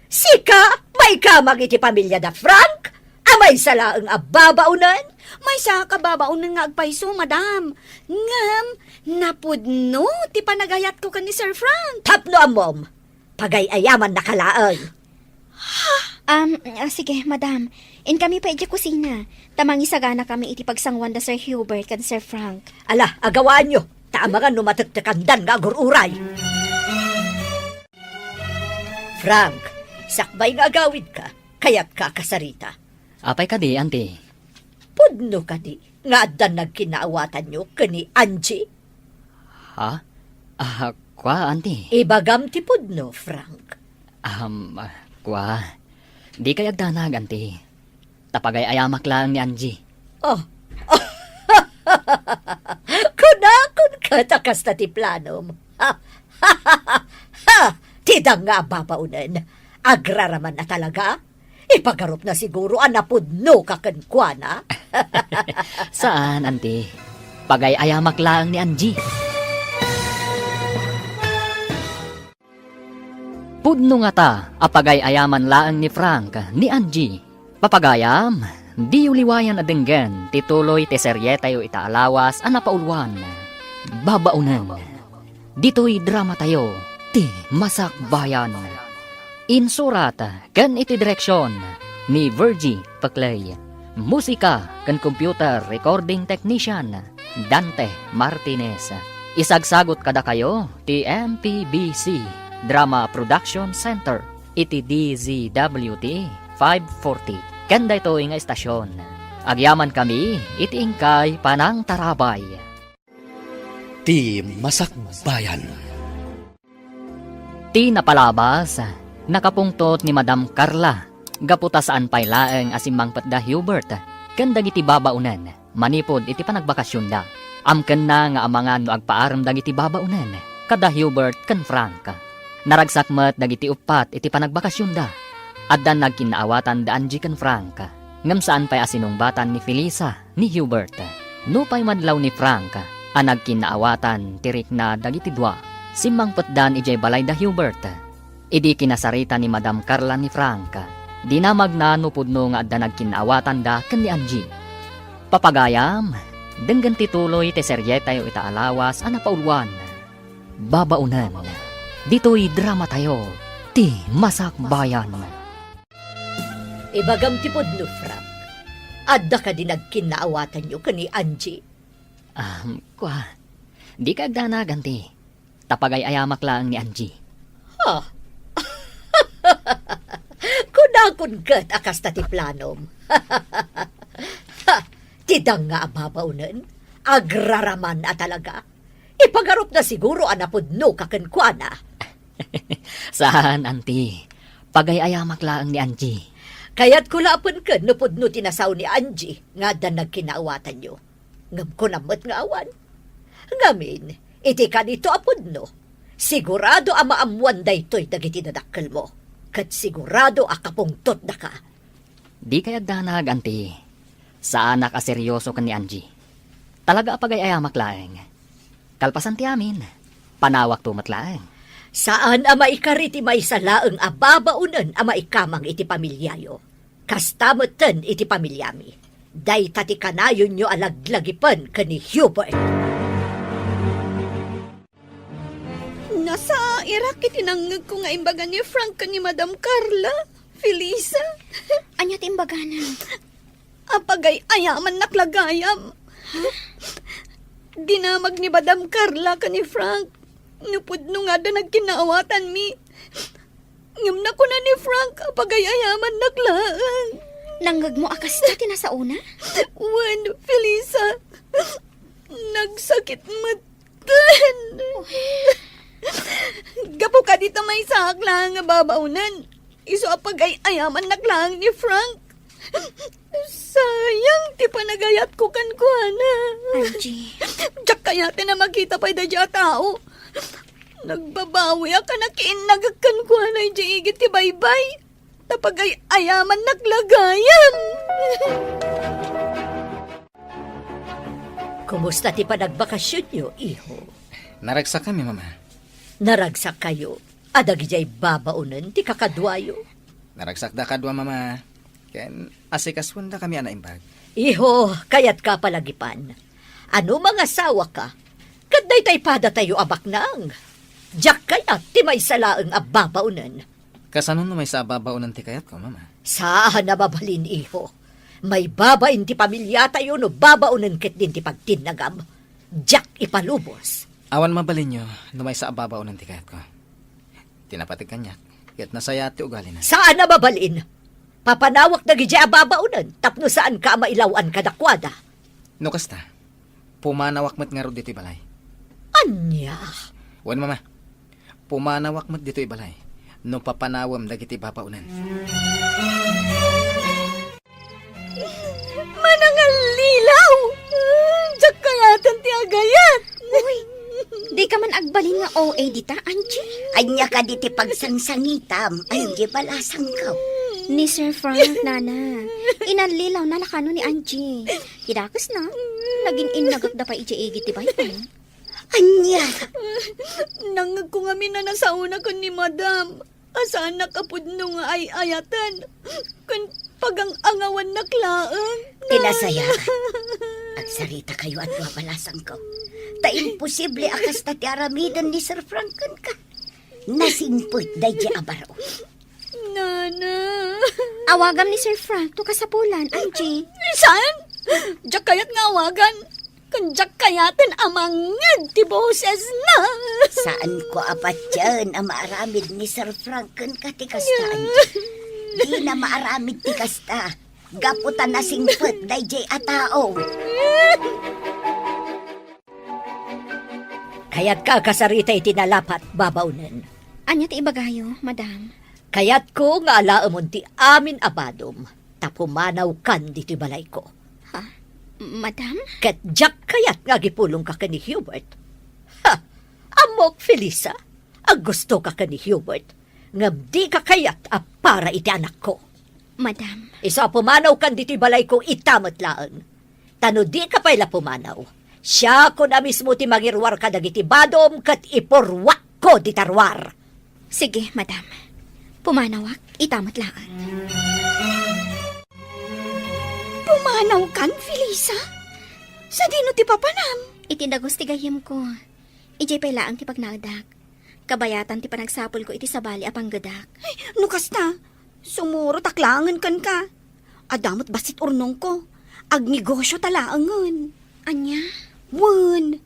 Sika, may kamag iti pamilya da Frank. Amay salaang ababaunan. May sa kababaunan nga agpaiso, madam. Ngam, napudno, ti panagayat ko ka ni Sir Frank. Tapno amom, pagayayaman na kalaang. Sige, madam. In kami pa iti kusina. Tamang isagana kami iti pagsangwan da Sir Hubert kan Sir Frank. Ala, agawaan nyo. Tama nga numatagtakandan nga agururay. Frank, sakbay nga agawid ka, kaya't ka kasarita. Apay ka di, auntie. Pudno ka di, nga adan nagkinaawatan nyo kani Angie. Ha? Kwa, auntie. Ibagam ti pudno, Frank. Kwa. Di kay agdanag, auntie. Tapagay ayamak lang ni Angie. Oh, kunakon ka takas na ti planom. Tidang nga babaunan. Agraraman na talaga. Ipagarup na siguro anapudno kakankwana. Saan, auntie? Pagay ayamak lang ni Angie. Pudno nga ta, apagay ayaman laang ni Frank, ni Angie. Papagayam, di uliwayan adenggan, tituloy te seryetayo itaalawas, anapaulwan. Babaunan, dito'y drama tayo, ti Masak Bayan. Insurat, kan iti direksyon, ni Virgie Paclay. Musika, kan computer recording technician, Dante Martinez. Isagsagot kada kayo, ti MPBC Drama Production Center, iti DZWT 540. Kanda ito nga estasyon. Agyaman kami, iti ingkay Panang Tarabay. Ti Masak Bayan. Ti napalabas, nakapungtot ni Madam Carla. Gaputa saan pay laeng asimang patda Hubert. Kanda iti babaunan, manipod iti panagbakasyon da. Amken na nga amangan no agpaaram dagiti babaunan. kada Hubert ken Frank. Naragsak met dagiti upat iti panagbakasyon da. Addan nagkinaawatan da Angie ken Frank. Ngem saan pay asinungbatan ni Felisa ni Hubert. Nupay madlaw ni Frank ang nagkinaawatan tirik na dagiti dua. Simmang petdan ijay balay da Hubert. Idi kinasarita ni Madam Carla ni Frank. Dinamag na nupudno nga adda nagkinaawatan da ken ni Angie. Papagayam, denggan tituloy ti seryetayo itaalawas ana paulwan. Babaunan. Dito'y drama tayo, ti Masak Bayan. Ibagam tipod no, Frank. Adda ka din nagkinaawatan nyo kani Angie. Di ka agdanagan ti. Tapagay ayamak lang ni Angie. Ha? Kunakon kat akas ta ti planom. Ha, tidang nga ababaunan. Agraraman a talaga. Ipagarup na siguro anapod no kakenkwana. Saan, auntie? Pagay ayamak lang ni Angie. Kaya't kulapon ka napod no tinasaw ni Angie nga dan nagkinaawatan nyo. Ngam ko namot nga awan. Ngamin, iti ka nito apod no. Sigurado ama amuan daytoy dagiti nadakkel mo. Kat sigurado akapungtot na ka. Di kay agdanag, auntie. Saan ka seryoso ka ni Angie? Talaga apagay ayamak lang. Kalpasan ti amin. Panawak tumat lang. Saan ama ikariti may salaeng ababaunan ama ikamang iti pamilyayo. Kastamoten iti pamilyami. Day tati kanayon nyo alaglagipan kani Hubert. Nasa Iraq itinangag ko nga imbaga ni Frank ni Madam Carla, Felisa. Anya ti imbaganan? Apagay ayaman naklagayam. Dinamag ni Madam Carla ni Frank. Nupudno nga da nagkinaawatan mi. Ngam na ko na ni Frank apagay ayaman naklaan. Nanggag mo akas ta tinasauna? Wan, Felisa. Nagsakit matan. Gapo ka dito may saak lang nga babaunan. Iso apagay ayaman naklaan ni Frank. Sayang, ti panagayat ko kankwana. Angie. Diyak kaya na makita pa'y da dya tao. Nagbabawi ka na kiinagakankwana di igit ti baybay. Tapagay ayaman naglagayam. Kumusta ti panagbakasyon nyo, iho? Naragsak kami, mama. Naragsak kayo. Adagijay babaunan ti kakadwayo. Naragsak da kadwa, mama. Ken asikaswan da kami anaimbag. Iho, kayat ka palagipan. Ano mga sawa ka? Kaday tay pada tayo abak nang. Diyak kayat ti may salaeng ababaunan. Kasanon no may sa babaunan ti kayat ko, mama? Saan nababalin, iho? May babain ti pamilya tayo no babaunan ket din ti pagtinagam. Diyak ipalubos. Awan mabalin nyo no may sa babaunan ti kayat ko. Tinapatig kanyak. Ket nasaya ti ugali na. Saan nababalin? Papanawak na gidya ababaunan tapno saan ka mailawan kadakwada. No kasta, pumanawak mat nga ro dito balay. Anya? Wan, mama. Pumanawak mat dito balay. No papanawam dagiti babaunan. Manangal lilaw! Diyak kayatan ti agayat! Uy, di ka man agbalin nga OA dita, Angie? Anya ka diti pagsangsangitam. Angie balasang ka. Ni Sir Frank, nana. Inanlilaw na lakano ni Angie. Hidakas na. Naging inagak da pa iti-igi ti baybay. Anya. Nangag ko nga minana sa una ko ni Madam. Asaan nakapudno nga ay ayatan. Kan pagang angawan naklaan. Tinasaya. Agsarita kayo at mabalasang ko. Ta imposible akas ta ti aramidan ni Sir Franken ka. Nasingput da di abaro. Nana. Awagam ni Sir Frank to kasapulan, Angie. Saan? Diyak kayat nga awagan. Kan diyak kayatin amangad ti boses na. Saan ko apat yan ang maaramid ni Sir Franken ka ti kasta, Angie? Di na maaramid ti kasta. Gaputan na singput da di atao. Kaya't ka kasarita itinalapat babaunan. Anya ti ibagayo, madam? Kaya't ko nga alaamon ti amin abadom. Tapumanaw kan dito balay ko. Ha? Madam? Ket jak kayat nga gipulong ka ni Hubert. Ha! Amo Amok, Felisa, ang gusto ka ni Hubert, ngam di ka kayat para iti anak ko. Madam, Isa pumanaw kan diti balay ko itamot laang. Tano di ka pala pumanaw. Siya ko na mismo ti mangirwar ka dagiti badom kat iporwak ko di tarwar. sige, madam. Pumanawak, itamot laan. Pumanaw kan, Felisa? Sa dino ti papanam? Itindagos ti gayem ko. Ijay pay laang ti pagnagdak. Kabayatan ti panagsapol ko iti sabali apang gadak. Ay, nukas na. Sumuro taklangan kan ka. Adamot basit urnong ko. Agnegosyo talaangan. Anya? Wan,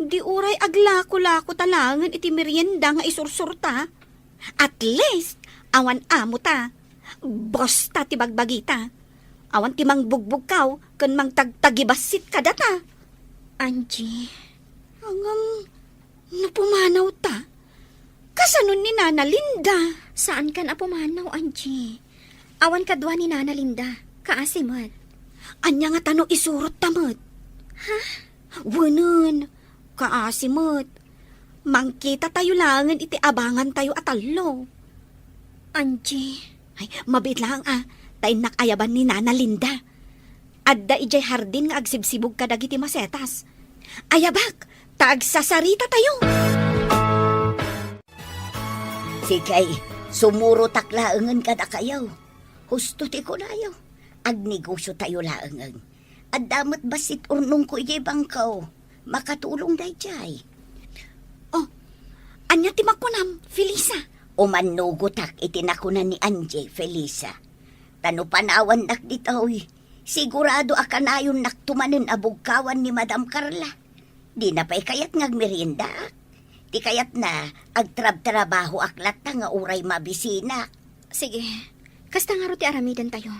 di uray aglako-lako talangan iti merienda nga isursurta. At least, awan amo ta. Bosta ti bagbagita. Awan ti mangbugbog kaw, kan mangtagtagibasit ka data. Angie, Angam, napumanaw ta. Kasanon ni Nana Linda. saan kan apumanaw, Angie? Awan kadwa ni Nana Linda, kaasimat. Anya nga tano isurot tamot. Ha? Wanan, kaasimot. Mangkita tayo langan iti abangan tayo atalo. Angie, Ay, mabit lang tayo nakayaban ni Nana Linda. Adda ijay hardin nga agsibsibog ka dagiti masetas. Ayabak, taagsasarita tayo. Sikay, sumuro taklaangan ka na kayaw. Husto ti ko layaw. Agnegosyo tayo laangan. At damat basit urnong ko ijay bangkaw. Makatulong na ijay. Anya ti makunam, Felisa. Umanugotak itinakunan ni Angie, Felisa. Tano panawan nak ditoy. Sigurado akanayon naktumanin abugkawan ni Madam Carla. Di na pa'y kayat ngagmerienda. Di kayat na agtrab-trabaho aklat na nga uray mabisina. sige. Kasta nga ro ti aramidan tayo.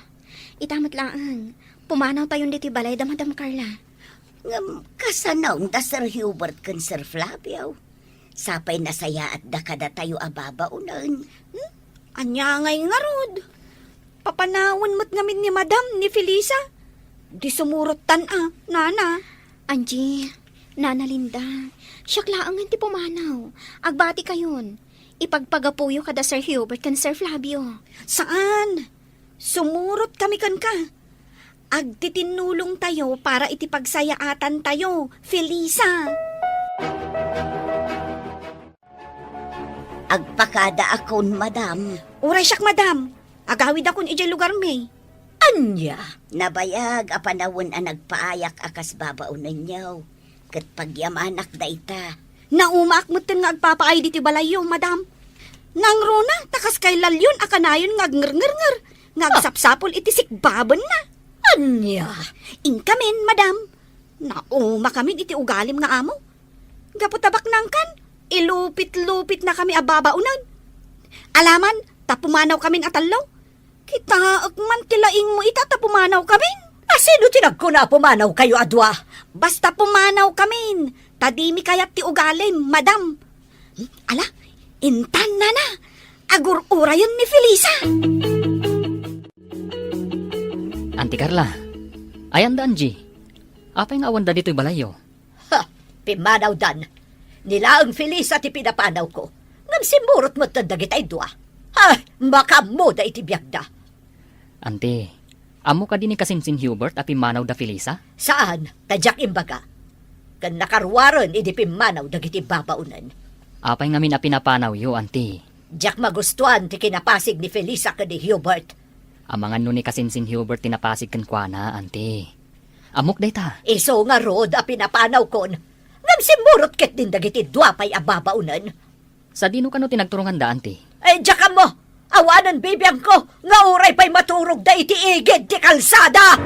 Itamat laang. Pumanaw tayo diti balay da Madam Carla. Ngam kasanaw da Sir Hubert kan Sir Flavio. Sapay nasaya at dakada tayo ababaunan. Anya ngay nga rod. Papanawon mo't ngamin ni Madam ni Felisa. Di sumurot Nana. Angie, Nana Linda, siyak laangan ti pumanaw. Agbati kayon. Ipagpagapuyo kada Sir Hubert kan Sir Flavio. Saan? Sumurot kami kan ka. Agtitinulong tayo para itipagsayaatan tayo, Felisa. Agpakada akon, Madam. Uray siyak, Madam. Agawid akon ijay lugar may. Anya, Nabayag apanawon ang nagpaayak akas babaunan niyaw. Kat pagyamanak da ita. Naumak mo nga agpapaay diti balayo, Madam. Nang rona, takas kay lalyon akanayon ngagnger-nger. Ngagsapsapol iti sikbaban na. anya. Inkamin, Madam. Nauma kami iti ugalim nga amo. Gaputabak nang kan, ilupit-lupit na kami ababaunan. Alaman, tapumanaw kaming atalaw. Kita man tilaing mo ita tapumanaw kamin. Asino tinagko na pumanaw kayo adwa? Basta pumanaw kamin. Tadimi kayat ti ugalim, Madam. Ala, intan na. Agur-urayon ni Felisa. Auntie Carla, ayan da Angie. Apay nga awan da dito'y balayo. Ha, pimanaw dan. Nila ang Felisa ti pinapanaw ko. Ngam simurot mo tandagit ay dua. Ay, makamuda iti biyagda. Auntie, amo ka din ni kasinsin Hubert at pimanaw da Felisa? Saan? Tadyak imbaga. Kan nakarwaran idi pimanaw dagiti babaunan. Apay nga min a pinapanaw yo, Auntie. Diyak magustuhan ti kinapasig ni Felisa ka ni Hubert. Ang mga nun ni kasinsin Hubert tinapasig kan kwa na, Auntie. Amok day ta. Iso nga rod a pinapanaw kon. Ngam simurot ket din dagiti dua pay ababaunan. Sa dino ka no tinagturungan da, Auntie? Ay, diyak mo! Awanan bibiyang ko! Nga uray pa'y maturog da iti igid ti kalsada!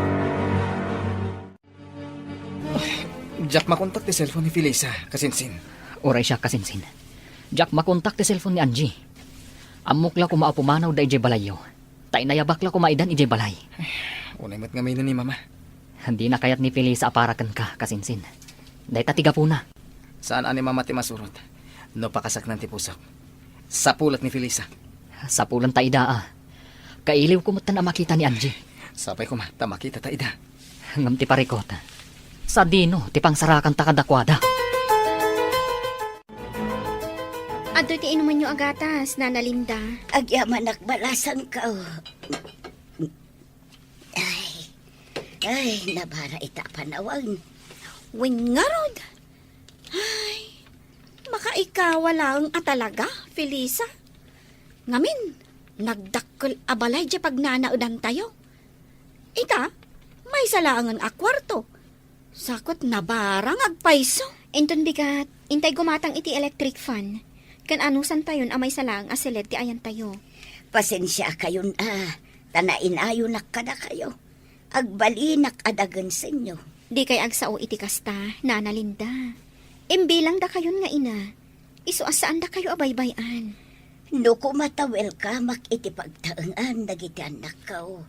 Jack, makontak ti cellphone ni Felisa, kasinsin. Oray siya kasinsin. Jack, makontak ti cellphone ni Angie. Amok la kumaapumanaw da ijay balayo. Tay nayabak la kumaidan ijay balay. Unay mat nga may ni Mama. Hindi na kayat ni Felisa aparakan ka, kasinsin. Day tatiga po na. Saan ani Mama ti masurot? No pakasak ng ti pusok. Sa pulat ni Felisa. Sa pulan ta ida Kailiw kumutan na makita ni Angie. Sapay ko ma, tamakita ta ida. Ngam ti parikota. Sa dino, ti pangsarakan ta kadakwada. Adoy ti inuman nyo agatas, Nana Linda. Agyaman nakbalasan ka. Ay, nabara ita panawang. Wingarod. Ay, makaikawala ang atalaga, Felisa. Ngamin, nagdakkel abalay di pag nanaudan tayo. Ita, may salaangan a kwarto. Sakot na barang agpaiso. Inton bigat, intay gumatang iti electric fan. Kan anusan tayon amay salang asilid ti ayan tayo. Pasensya kayon tanain ayo nakada kayo. Agbalinak adagan sa inyo. Di kay agsao iti kasta, Nana Linda. Imbilang da kayon nga ina. Isu asaan da kayo abaybayan. No kumatawel ka makiti pagtaangan dagiti anak kao.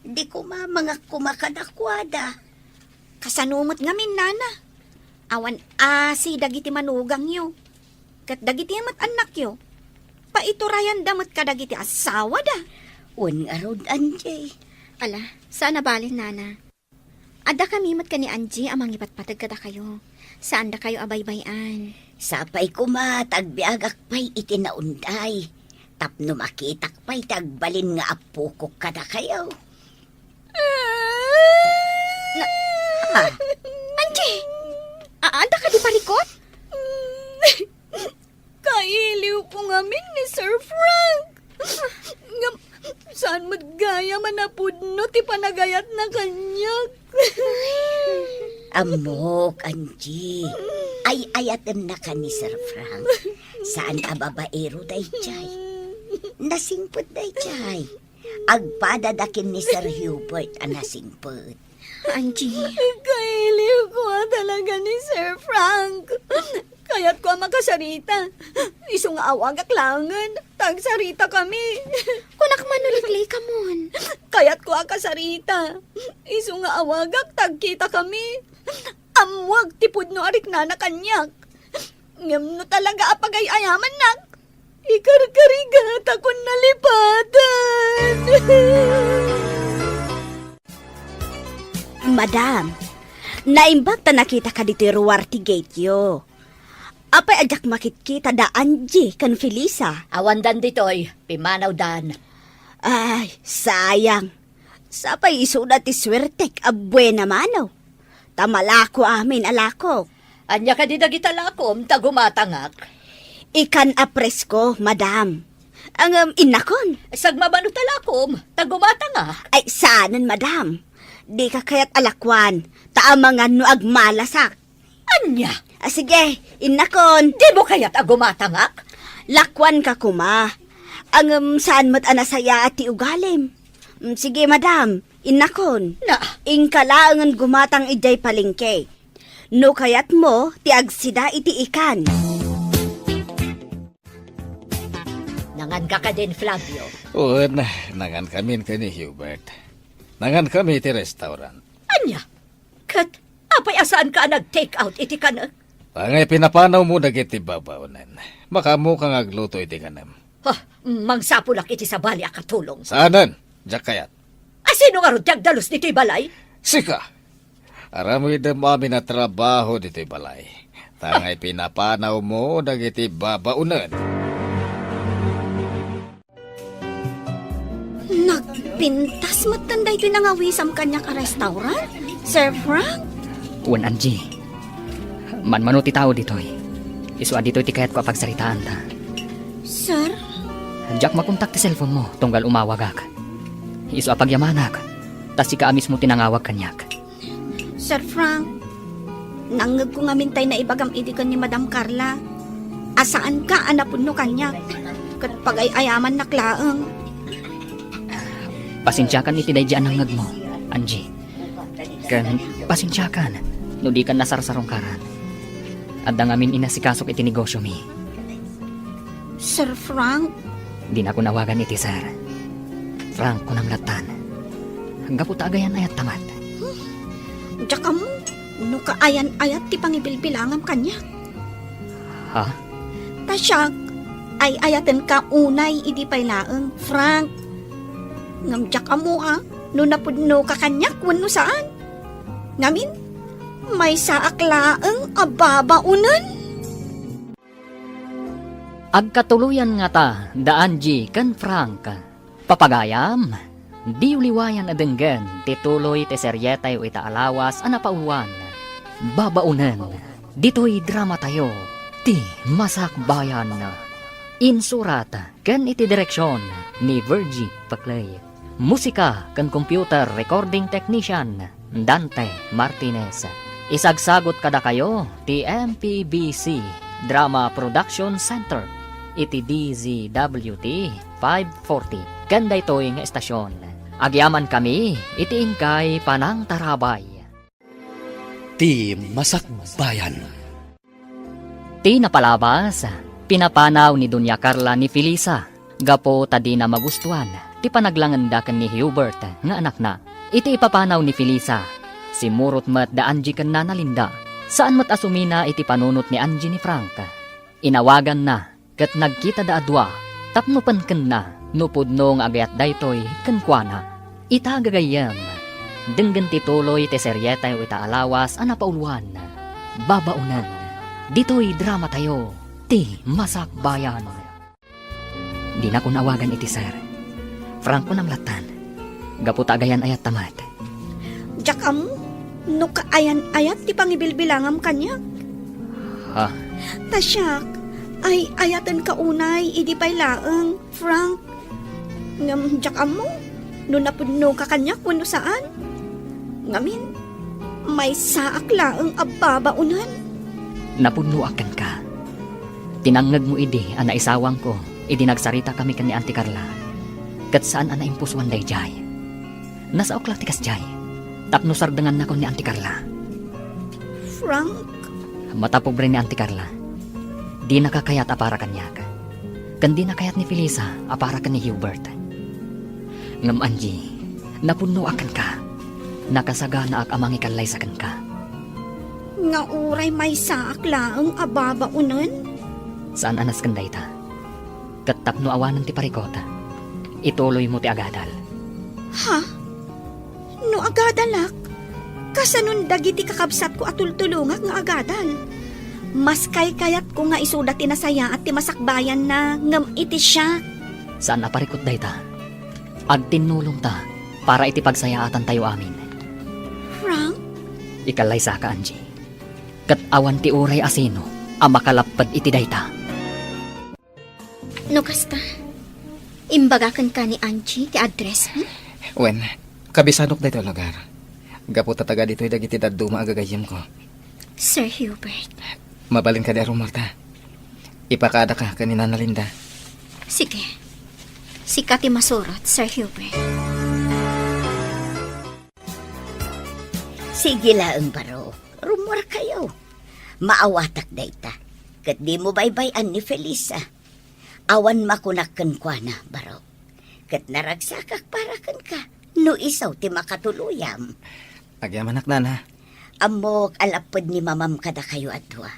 Di ko mga kumakadakwada. Kasanumot ngamin, Nana. Awan asi dagiti manugang yo. Kat dagiti amat anak yo. Paiturayan damot ka dagiti asawa da. Un arod Anjay. Ala, saan nabalin, Nana? Ada kami mat ka ni Angie amang ipatpatag kada kayo. Saan da kayo abaybayan? Sapay kumatagbiagak pa'y itinaunday. Tapno makitak pa'y tagbalin nga apukok kada kayo. Angie! Ada ka di parikot? Kailiw po ngamin ni Sir Frank. Saan magaya manapudno ti panagayat na kanyag. Amok, Angie. Ay ayatem na ka ni Sir Frank. Saan ka babaero day chay? Nasingpot day chay. Agpadadakin ni Sir Hubert ang nasingpot. Angie, Kailiw ko talaga ni Sir Frank. Kaya't ko makasarita. Isong awag aklangan. Tagsarita kami. kunak manulikli ka mon. Kaya't ko akasarita. Isong awagak tagkita kami. Amwag tipod no arik na kanyak. Ngam no talaga apagay ayaman nak. Ikarkarigat akong nalipatan. Madam, naimbag ta nakita ka dito ruwarti gate yo. Apay ajak makit-kita da Angie kan Felisa. Awandan ditoy, pimanaw dan. Ay, sayang. Sapay isuda ti swertek abwe na mano. Tamalako amin alako. Anya ka di dagita lakom, tagumatangak. Ikan apresko, madam. Ang inakon. Sagmabano talakom, tagumatangak. Ay, saanan, madam. Di ka kaya't alakwan. Taamangan no agmalasak. Anya, Sige, inakon. di mo kaya't agumatangak? Lakwan ka kuma. Ang saan mo't anasaya at ugalim. Sige, madam. Inakon. Na, Ingkalaangan gumatang ijay palingke. No kayat mo, ti agsida iti ikan. nangan ka din, Flavio. Un, nangan kami ni Hubert. Nangan kami ti restaurant. Anya, kat, apay asaan ka nag-take out iti ka na? Pangay pinapanaw mo dagiti babaunan. Makamu kang agluto iti kanam. Mangsapulak iti sa bali akatulong. Saanan? Diyak kayat. Asino nga ron dalos dito'y balay? Sika! Aramoy da mami na trabaho dito'y balay. Tangay pinapanaw mo dagiti babaunan. Nagpintas matanday pinangawisam kanya ka restaurant? Sir Frank? Uwan Angie. Manmano ti tao ditoy. Iswa ditoy ti kayat ko pagsaritaan ta. Sir? Jack makontak ti cellphone mo tunggal umawagak. Iswa pagyamanak. Tas ika amis mo tinangawag kanyak. Sir Frank, nangag ko nga mintay na ibagam idikan ni Madam Carla. Asaan ka anapun no kanya? Kat pagay ayaman naklaang. Pasensyakan iti dayjaan ang ngag mo, Angie. Kan pasensyakan, no di kan nasarsarong karan. Adda ngamin inasikasok iti negosyo mi. Sir Frank, Di na ko nawagan iti sir. Frank ko nang latan. Hangga po taagayan ayat tamat. diyak ka mo. No kaayan-ayat ti pangibilbilangam kanya. Ha? Tasyak, ay ayaten ka unay iti pailaang, Frank. Ngamdiyak ka mo no napudno ka kanyak wano saan. Ngamin, may saaklaang ababaunan. Agkatuluyan nga ta, da Angie kan Frank. Papagayam, di uliwayan adenggan, tituloy te seryetay o itaalawas anapauluan. Babaunan, dito'y drama tayo, ti Masakbayan. Insurat kan iti direksyon ni Virgie Paclay. Musika kan computer recording technician Dante Martinez. Isagsagot kada kayo ti MPBC Drama Production Center iti DZWT 540 kanda ito'y nga estasyon. Agyaman kami iti ingkay Panang Tarabay. Ti Masakbayan. Ti napalabas, pinapanaw ni Dunya Carla ni Felisa. Gapo tadi na magustuhan, ti panaglangandakan ni Hubert nga anak na. Iti ipapanaw ni Felisa. Si Murot mat da Angie kan na nalinda. Saan mat asumina iti panunot ni Angie ni Frank. Inawagan na, kat nagkita da adwa, tapnupan ken na, nupudnong agayat daytoy ken kuana. Itagagayam, denggan tituloy te seryetay o itaalawas anapauluan. Babaunan, dito'y drama tayo, ti Masakbayan. Di na ko nawagan iti sir. Frank ko namlatan. Gaputa agayan ayat tamat. Jakam, no kaayan-ayat ti pangibilbilangam kanya. Ha? Tasyak, ay ayatan ka unay, idi pa'y laeng, Frank. Ngam, jakam mo, no napudno ka kanya kuno saan. Ngamin, may saak laeng ababaunan. Napunuakan ka. Tinangag mo idi, ana isawang ko, idi nagsarita kami kan ni Auntie Carla. Kat saan ana impusuan day jay. Nasa oklak tikas jay. Tapno sardangan na ko ni Auntie Carla. Frank, Matapobre ni Auntie Carla. Di nakakayat apara kanyak. Kan di nakayat ni Felisa apara kan ni Hubert. Ngam Angie, napunuakan ka. Nakasagana ak amang ikalay sa ka. nga uray may saak laeng ababaunan. Saan anas kanday ta? Katapno awanan ti parikota. Ituloy mo ti agadal. Ha? No agadalak? Kasanun dagiti kakabsat ko atultulungak nga agadal. Mas kayat ko nga isuda tinasaya at ti Masakbayan na ngam iti siya. Saan naparikot day ta? Agtinulong ta para iti pagsayaatan tayo amin. Frank, Ikalay sa ka, Angie. Kat awan ti uray asino, ang makalapad iti dayta. No kasta, imbagakan ka ni Angie ti address mo? Wen, kabisadok dito lugar. Gapo tataga dito'y dagiti daduma agagayim ko. Sir Hubert. Mabalin ka di aron, Marta. Ipakada ka kanina na Linda. Sige. Sikati masurot, Sir Hubert. Sige laeng baro, rumor kayo. Maawatak dayta. Kat di mo baybayan ni Felisa. Awan makunakken kwa na, baro. Kat naragsakak para ken ka. No isaw ti makatuluyam. Agyamanak na na. Amok alapod ni mamam kada kayo adwa.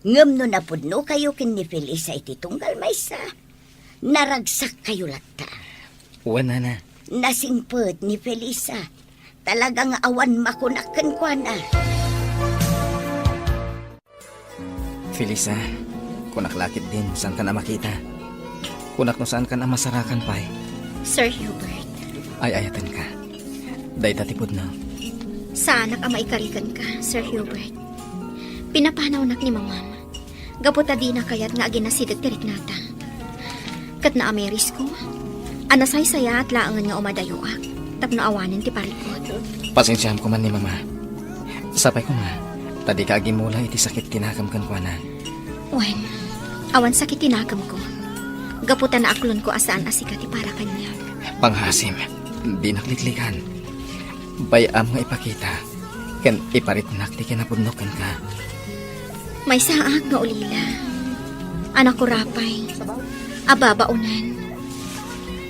Ngem no napudno kayo ken ni Felisa iti tunggal maysa. Naragsak kayo latta. Wen na. Nasingpet ni Felisa. Talagang awan makunakken kwa na. Felisa, kunaklakit din saan ka na makita. Kunak no saan ka na masarakan pa'y. Sir Hubert, Ay ayatan ka. Dayta tipod na. saanak ang maikarikan ka, Sir Hubert. Pinapanaw nak ni mamam. Gaputa di na kayat nga aginasidag tirik nata. Kat na ameris ko, anasay saya at laangan nga umadayoak. Tapno awanin ti parikot. Pasensyahan ko man ni mama. Sapay ko nga. Tadi ka agimula iti sakit kinakam kan kwa na. Wen, awan sakit tinagam ko. Gaputa na aklon ko asaan asikati para kanya. Panghasim, di nakliklikan. Bayam nga ipakita. Ken iparitnak ti kinapudnokan ka. May saag nga ulila. Anak ko rapay. Ababaunan.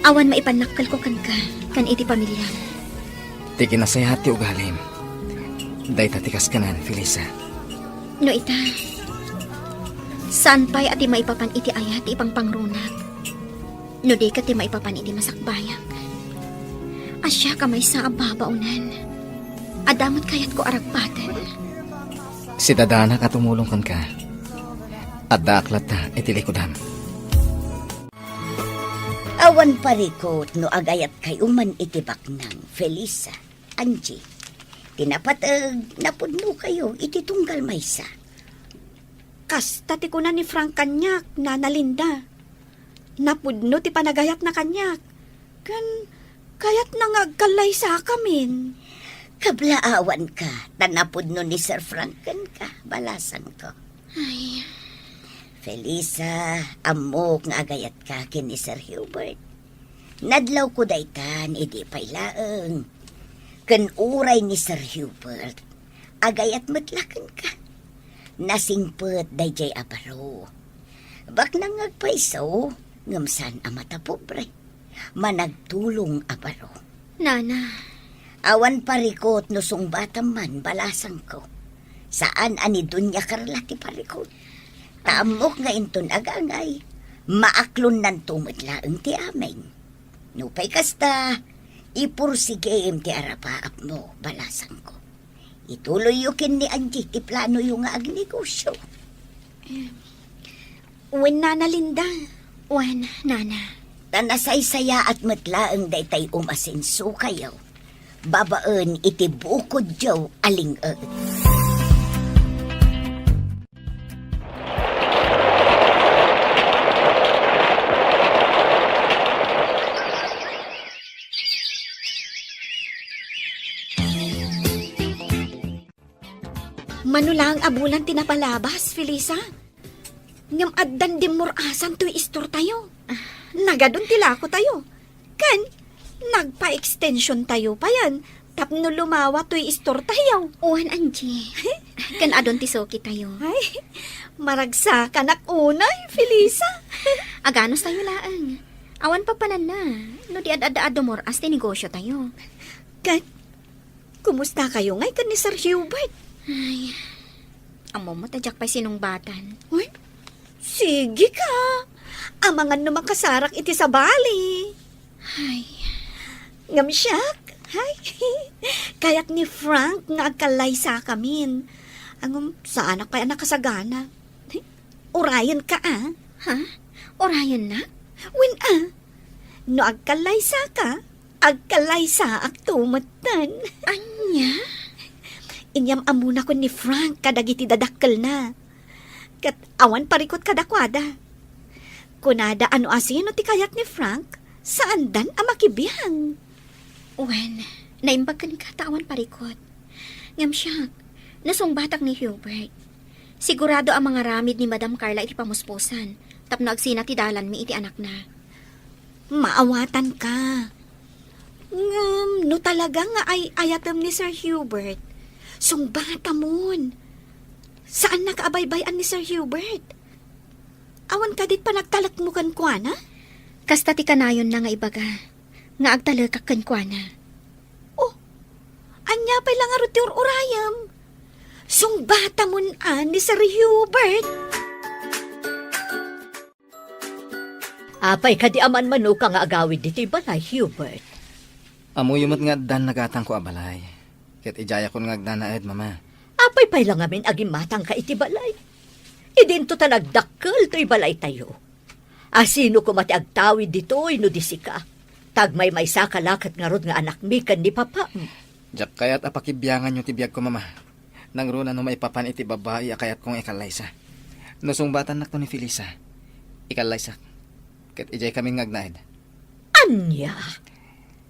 Awan maipanakal ko kan ka. Kan iti pamilya. Ti kinasayat ti ugalim. Dayta tikas kanan, Felisa. No ita. Saan pa'y ati maipapan iti ayat ipang pangrunag. No di ka ti maipapan iti Masakbayan. Asya ka may sa ababaunan. Adamot kayat ko aragpatan. Si dadana ka tumulong kan ka. At daaklat ta iti likodam. Awan parikot no agayat kayo man itibak ng Felisa, Angie. Tinapatag napudno kayo ititunggal maysa. Kasta ti kuna ni Frank kanyak, Nana Linda. Napudno ti panagayat na kanyak. Kayat nangagkalay sa kamin. Kablaawan ka, tanapudno ni Sir Franken ka, balasan ko. Ay, Felisa, amok nga agayat ka kin ni Sir Hubert. Nadlaw ko daytan, idi paylaeng. Ken uray ni Sir Hubert, agayat matlaken ka. Nasingpet dayjay abaro. Bak nangagpaiso, ngamsan amata pobre. Managtulong abaro. Nana, Awan parikot no sungbatam man balasan ko. Saan ani dunya karla ti parikot. Taamok nga inton agangay. Maaklon nan tumitlaeng ti amin. Nupay kasta, ipursigem ti arapaap mo balasan ko. Ituloy yukin ni Angie ti plano yung nga agnegosyo. Wen Nana Linda. wan, Nana. Tanasaysaya at matlaeng daytay umasinso kayo. Babaan iti bukod jaw aling-eet. Manulang abulan tinapalabas, Felisa. Ngam addan dimurasan to'y istor tayo. Nagadun tilako tayo. Kan, nagpa-extension tayo pa yan. Tapno lumawa to'y istor tayo. Wan, Angie. Kan adon ti soki tayo. Ay, maragsa ka unay, Felisa. Aganos tayo laang. Awan pa panan na. No di ad-ad-ado more as tinegosyo tayo. Kan, kumusta kayo ngay kan ni Sir Hubert? Ay, amo mo tadyak pa sinungbatan. Uy, sige ka. Amangan naman kasarak iti sa bali. Ay, Ngam siyak. Hay. Kayak ni Frank nga agkalay sa kamin. Angum, saan kaya nakasagana? Urayan ka ha? Orayon na? Win no agkalay sa ka, agkalay sa aktumatan. Anya? Inyam amuna ko ni Frank kadagiti dadakkel na. Kat awan parikot kadakwada. Kunada ano asino ti kayat ni Frank, saan dan amakibiyang? Wen, naimbag ka ni katawan parikot. Ngam siyak, nasong batak ni Hubert. Sigurado ang mga ramid ni Madam Carla iti pamuspusan. Tapno agsina ti dalan mi iti anak na. Maawatan ka. No talaga nga ay ayatam ni Sir Hubert. Sungbata mon. Saan nakaabaybayan ni Sir Hubert? Awan ka dit pa nagtalak mo kan kuana? Kasta ti kanayon na nga ibaga. Nga agtalakak kan kuana. Oh, anya pa lang arutir urayam. Sungbata mon ni Sir Hubert. Apay kadi aman mano ka nga agawid dito balay, Hubert. Amuyumot nga dan nagatang ko abalay. Ket ijaya ko nga agdanaed, mama. Apay pay lang amin aging matang ka iti balay. Idinto ta nagdakkel to'y balay tayo. Asino ko mati agtawid dito no disika. Tagmay may sakalakat nga rod nga anak mi kan ni papa. Jak kayat apakibyangan nyo tibiyag ko, mama. Nang runa no maipapan iti babae akayat kong ikalaysa. Nusungbatan nak to ni Felisa. Ikalaysa. Ket ijay kaming ngagnaed. Anya?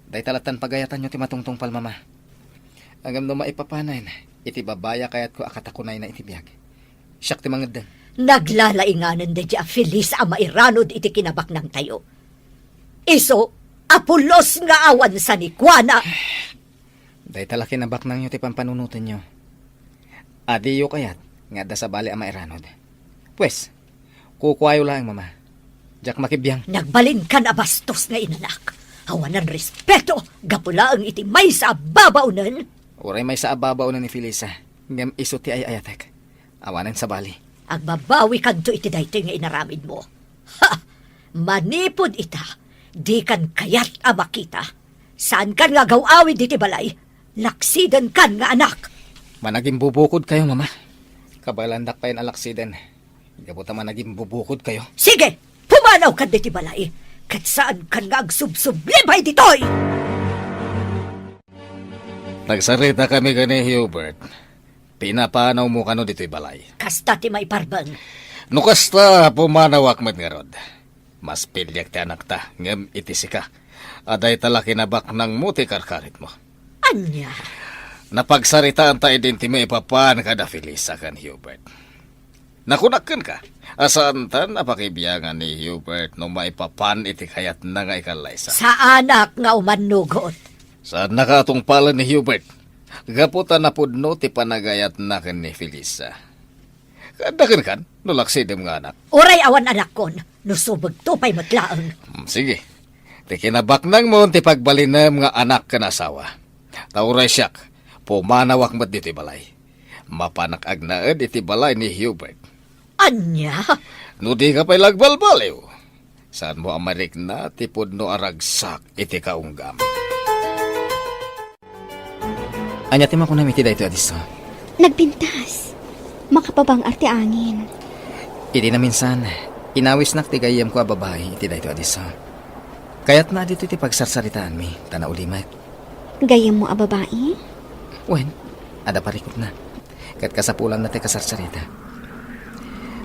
Day talatan pagayatan nyo ti matungtong pal, mama. Agam no maipapanan, iti babaya kayat ko akatakunay na itibiyag. Siyak ti mangad din. Naglalainganan de a Feliz a mairanod iti kinabak ng tayo. Iso, apulos nga awan sa nikwana. Day tala kinabak nang nyo ti pampanunutan nyo. Adiyo kayat, nga da sa bali ang mairanod. Pwes, kukwayo lang, mama. Jak makibiyang. Nagbalin ka na bastos nga inanak. Hawanan respeto, gapula ang iti may sa babaunan. Uray may sa ababaw na ni Felisa. Ngam iso ti ay ayatek. Awanan sa bali. Agbabawi kanto iti daytoy nga inaramid mo. Ha! Manipod ita. Di kan kayat a makita. Saan kan nga gawawid iti balay? Laksidan kan nga anak. Managing bubukod kayo, mama. Kabalandak pa yan alaksiden. Gabuta managing bubukod kayo. Sige, pumanaw ka diti balay. Kat saan ka nga agsubsublibay ditoy? Nagsarita kami gani Hubert. Pinapanaw mo kano dito'y balay. Kasta ti may parbang. Nukasta pumanawak met nga rod. Mas pilyak ti anak ta, ngem itisi ka. Aday tala kinabak ng muti karkarit mo. Anya? Napagsaritaan tayo din ti may papan kada Felisa kan Hubert. Nakunakan ka. Asaan tan napakibiyangan ni Hubert no maipapan iti kayat na nga ikalaysa. Sa anak nga umanugot. Saan nakatong pala ni Hubert? Gaputan na pudno ti panagayat na kan ni Felisa. Kadakan kan, nulaksidem nga anak. Uray awan anak kon, nusubag tupay matlaang. Sige. Ti kinabak nang mo ti pagbalinem nga anak kan asawa. Tauray siyak, pumanawak mat dito'y balay. Mapanak agnaed iti balay ni Hubert. Anya? No di ka pa'y lagbalbaliw. Saan mo amarik na ti pudno aragsak iti kaunggam. Anya ti makunam iti daytoy adiso. Nagpintas. Makapabang arte angin. Iti na minsan, inawis nak ti gayem ko a babae iti daytoy adiso. Kaya't na dito ti pagsarsaritaan mi, tana ulimat. Gayam mo a babae? Wen, ada parikot na. Kat kasapulan na ti kasarsarita.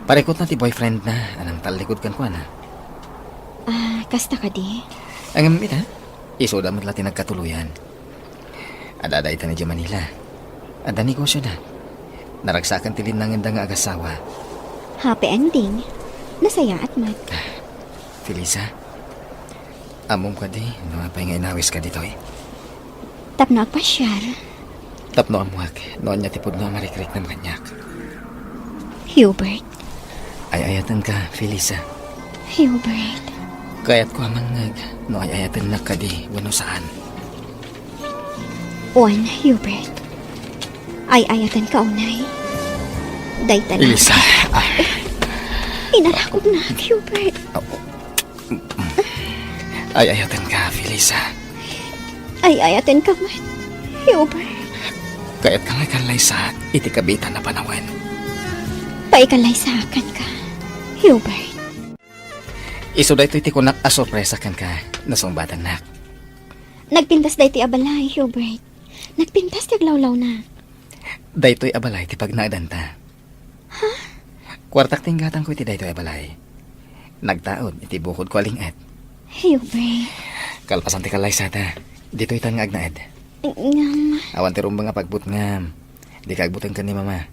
Parikot na ti boyfriend na, anang talikod kan ko na. Ah, kasta ka di. Ang ita, isoda mo't lati nagkatuluyan. Ada ita ni Manila. Ada negosyo na. Naragsakan tilin ng nga agasawa. Happy ending. Nasaya at mat. Felisa, amom ka di, no apay nga inawis ka dito eh. Tapno agpasyar. Tapno amuak, noon niya tipod no marikrik ng kanyak. Hubert. Ay ayatan ka, Felisa. Hubert. Kaya't ko amangag, no ay ayatan na ka di, wano saan. Juan Hubert. Ay ayatan ka unay. Daytan na. Felisa, Inalakog na, Hubert. ay ayatan ka, Felisa. Ay ayatan ka mat. Hubert. Kaya't ka nga kalay sa iti kabitan na panawan. Paikalay sa akin ka. Hubert. Iso da ito iti kunak asorpresa kan ka, nasumbatan na. Nagpintas dahi ti abalay, Hubert. Nagpintas ti aglawlaw na. Daytoy abalay ti pagnaadan ta. Ha? Kwartak tinggatan ko iti daytoy abalay. Nagtaod iti bukod ko alingat. Hubert. Kalpasan ti kalay sa ta. Dito itan nga agnaad. Ngam. Awan ti rumba nga pagbut ngam. Di kagbutan ka ni mama.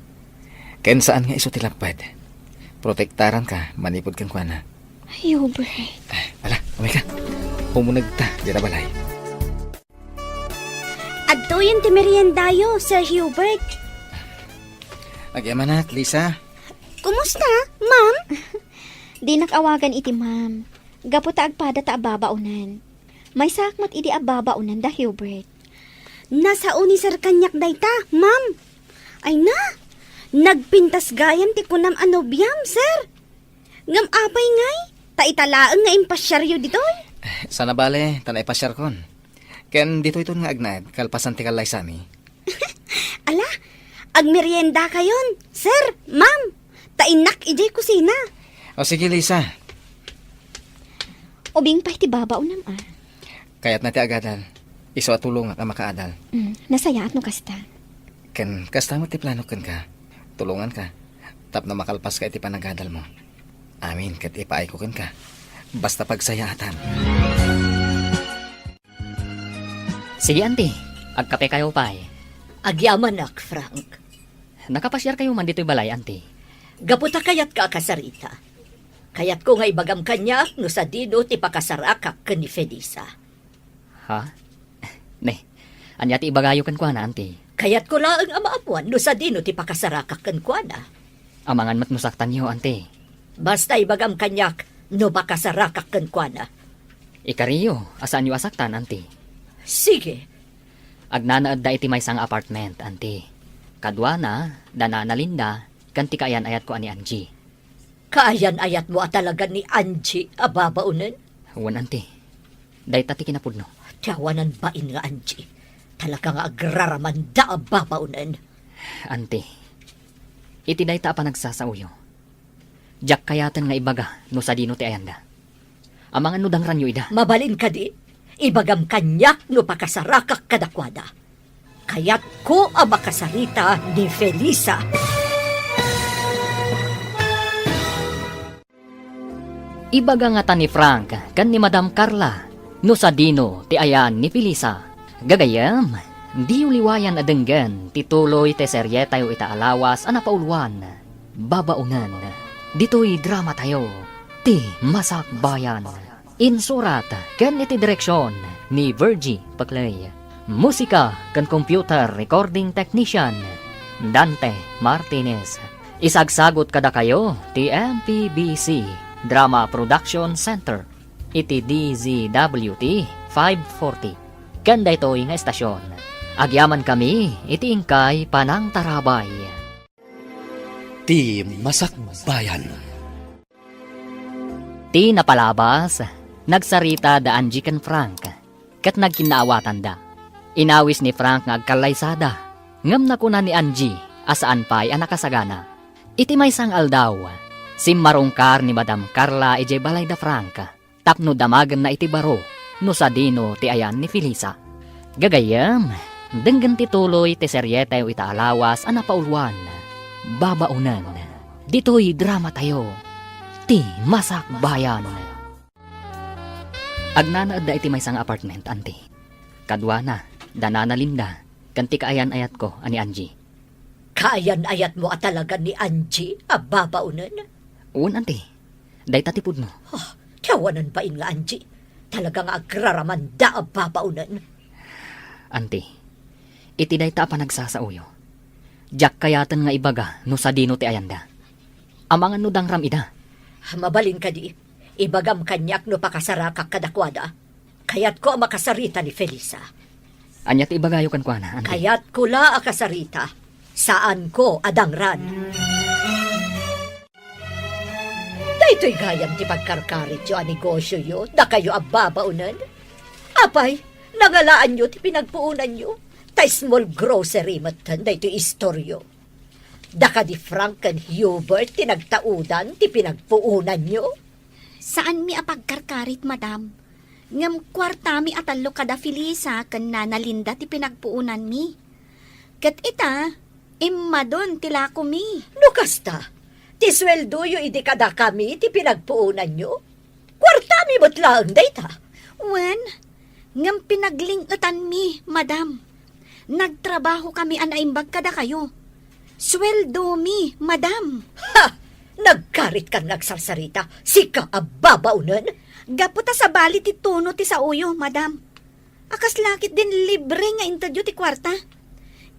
Ken saan nga iso ti lapad. Protektaran ka, manipod kan kwa na. Hubert. Ala, umay ka. Umunag ta, di na balay. Adtoyan ti meriendayo, Sir Hubert. Nagyamanak, Lisa. Kumusta, ma'am? Di nakawagan iti ma'am. Gaputa agpada ta ababaunan. May sakmat iti ababaunan da, Hubert. Nasa uni sir kanyak dayta, ma'am. Ay na, nagpintas gayam ti kunam anobyam, sir. Ngam apay ngay, ta italaang nga impasyaryo ditoy. Sana bale, tanay pasyar kon. Ken dito ito nga agnad, kalpasan ti kalay sami. Ala, agmerienda kayon, sir, ma'am. Tainak ijay kusina. O sige, Lisa. Ubing pa iti babaunan Kaya't na ti agadal. Iso at tulong ka makaadal. Nasaya at no kasta. Ken kasta mo ti plano ken ka. Tulungan ka. Tap na makalpas ka iti panagadal mo. Amin, kat ipaay ko ken ka. Basta pagsayaatan. Sige, auntie. Agkape kayo pa eh. Agyaman ak, Frank. Nakapasyar kayo man dito'y balay, auntie. Gaputa kayat ka kasarita. Kayat ko nga ibagam kanya no sa dino ti pakasarakak ka ni Felisa. Ha? Ne, anya ti ibagayo kan kwa na, auntie. Kayat ko lang ang amaapuan no sa dino ti pakasarakak kan kwa na. Amangan matnusaktan niyo, auntie. Basta ibagam kanyak no pakasarakak kan kwa na. Ikariyo, asaan niyo asaktan, auntie? Sige. Agnanaad da iti may sang apartment, auntie. Kadwa na, danana Linda, kanti kaayan ayat ko ani Angie. Kaayan-ayat mo talaga ni Angie ababaunan? Huwan, auntie. Day tati kinapudno. Tiyawanan bain nga Angie. Talaga nga agraraman da ababaunan. Auntie, iti day ta pa nagsasauyo. Jack kayatan nga ibaga no sa dino ti ayanda. Ang mga nudang ranyo ida. Mabalin ka di, ibagam kanyak no pakasarakak kadakwada. Kaya't ko ang makasarita ni Felisa. Ibaga nga ta ni Frank kan ni Madam Carla no sa dino ti ayan ni Felisa. Gagayam, di uliwayan adenggan tituloy te serye tayo itaalawas ana paulwan. Babaunan, dito'y drama tayo ti Masak Bayan. Insurat kan iti direksyon ni Virgie Paclay. Musika kan computer recording technician Dante Martinez. Isagsagot kada kayo ti MPBC Drama Production Center iti DZWT 540. Kanda ito'y nga estasyon. Agyaman kami iti ingkay Panang Tarabay. Ti Masak Bayan. Ti napalabas, nagsarita da Angie ken Frank, kat nagkinaawatan da. Inawis ni Frank nga agkalaysada, ngam na kuna ni Angie, asaan pa'y anakasagana. Iti may sang aldaw, simmarungkar ni Madam Carla ije balay da Frank, tapno damagan na iti baro, no sa dino ti ayan ni Felisa. Gagayam, denggan tituloy ti seryete o itaalawas anapaulwan, babaunan, dito'y drama tayo, ti Masak Bayan. Agnanaad da iti may sang apartment, anti. Kadwa na, danana Linda, kanti kaayan ayat ko, ani Angie. Kaayan ayat mo at talaga ni Angie, ababaunan. Uwan, anti. Day tatipod mo. Oh, tiyawanan pa in nga Angie. Talagang agraraman da ababaunan. Anti, iti day ta pa nagsasauyo. Jack kayatan nga ibaga no sa dino ti ayanda. Amangan no dang ram ida. Mabalin ka di, ibagam kanyak no pakasarakak kadakwada. Kaya't ko ang makasarita ni Felisa. Anya ti ibagayo kan kwa na, anti. Kaya't ko la akasarita. Saan ko adangran? Dayto'y gayam ti pagkarkarit yo a negosyo yo, da kayo ababaunan. Apay, nangalaan yo ti pinagpuunan yo. Ta small grocery matan, dayto'y istoryo. Da ka di Frank and Hubert ti nagtaudan ti pinagpuunan yo. Saan mi apagkarkarit, madam? Ngam kwarta mi atalo kada Felisa ken Nana Linda ti pinagpuunan mi. Ket ita, imma don tila ko mi. No kasta, ti sweldo yo idi kada kami ti pinagpuunan yo. Kwarta mi butlaang dayta. Wen, ngam pinaglingutan mi, madam. Nagtrabaho kami anaimbag kada kayo. Sweldo mi, madam. Ha! Nagkarit kang nagsarsarita, sika ababaunan. Gaputa sa bali ti tuno ti sa uyo, madam. Akas lakit din libre nga interview ti kwarta.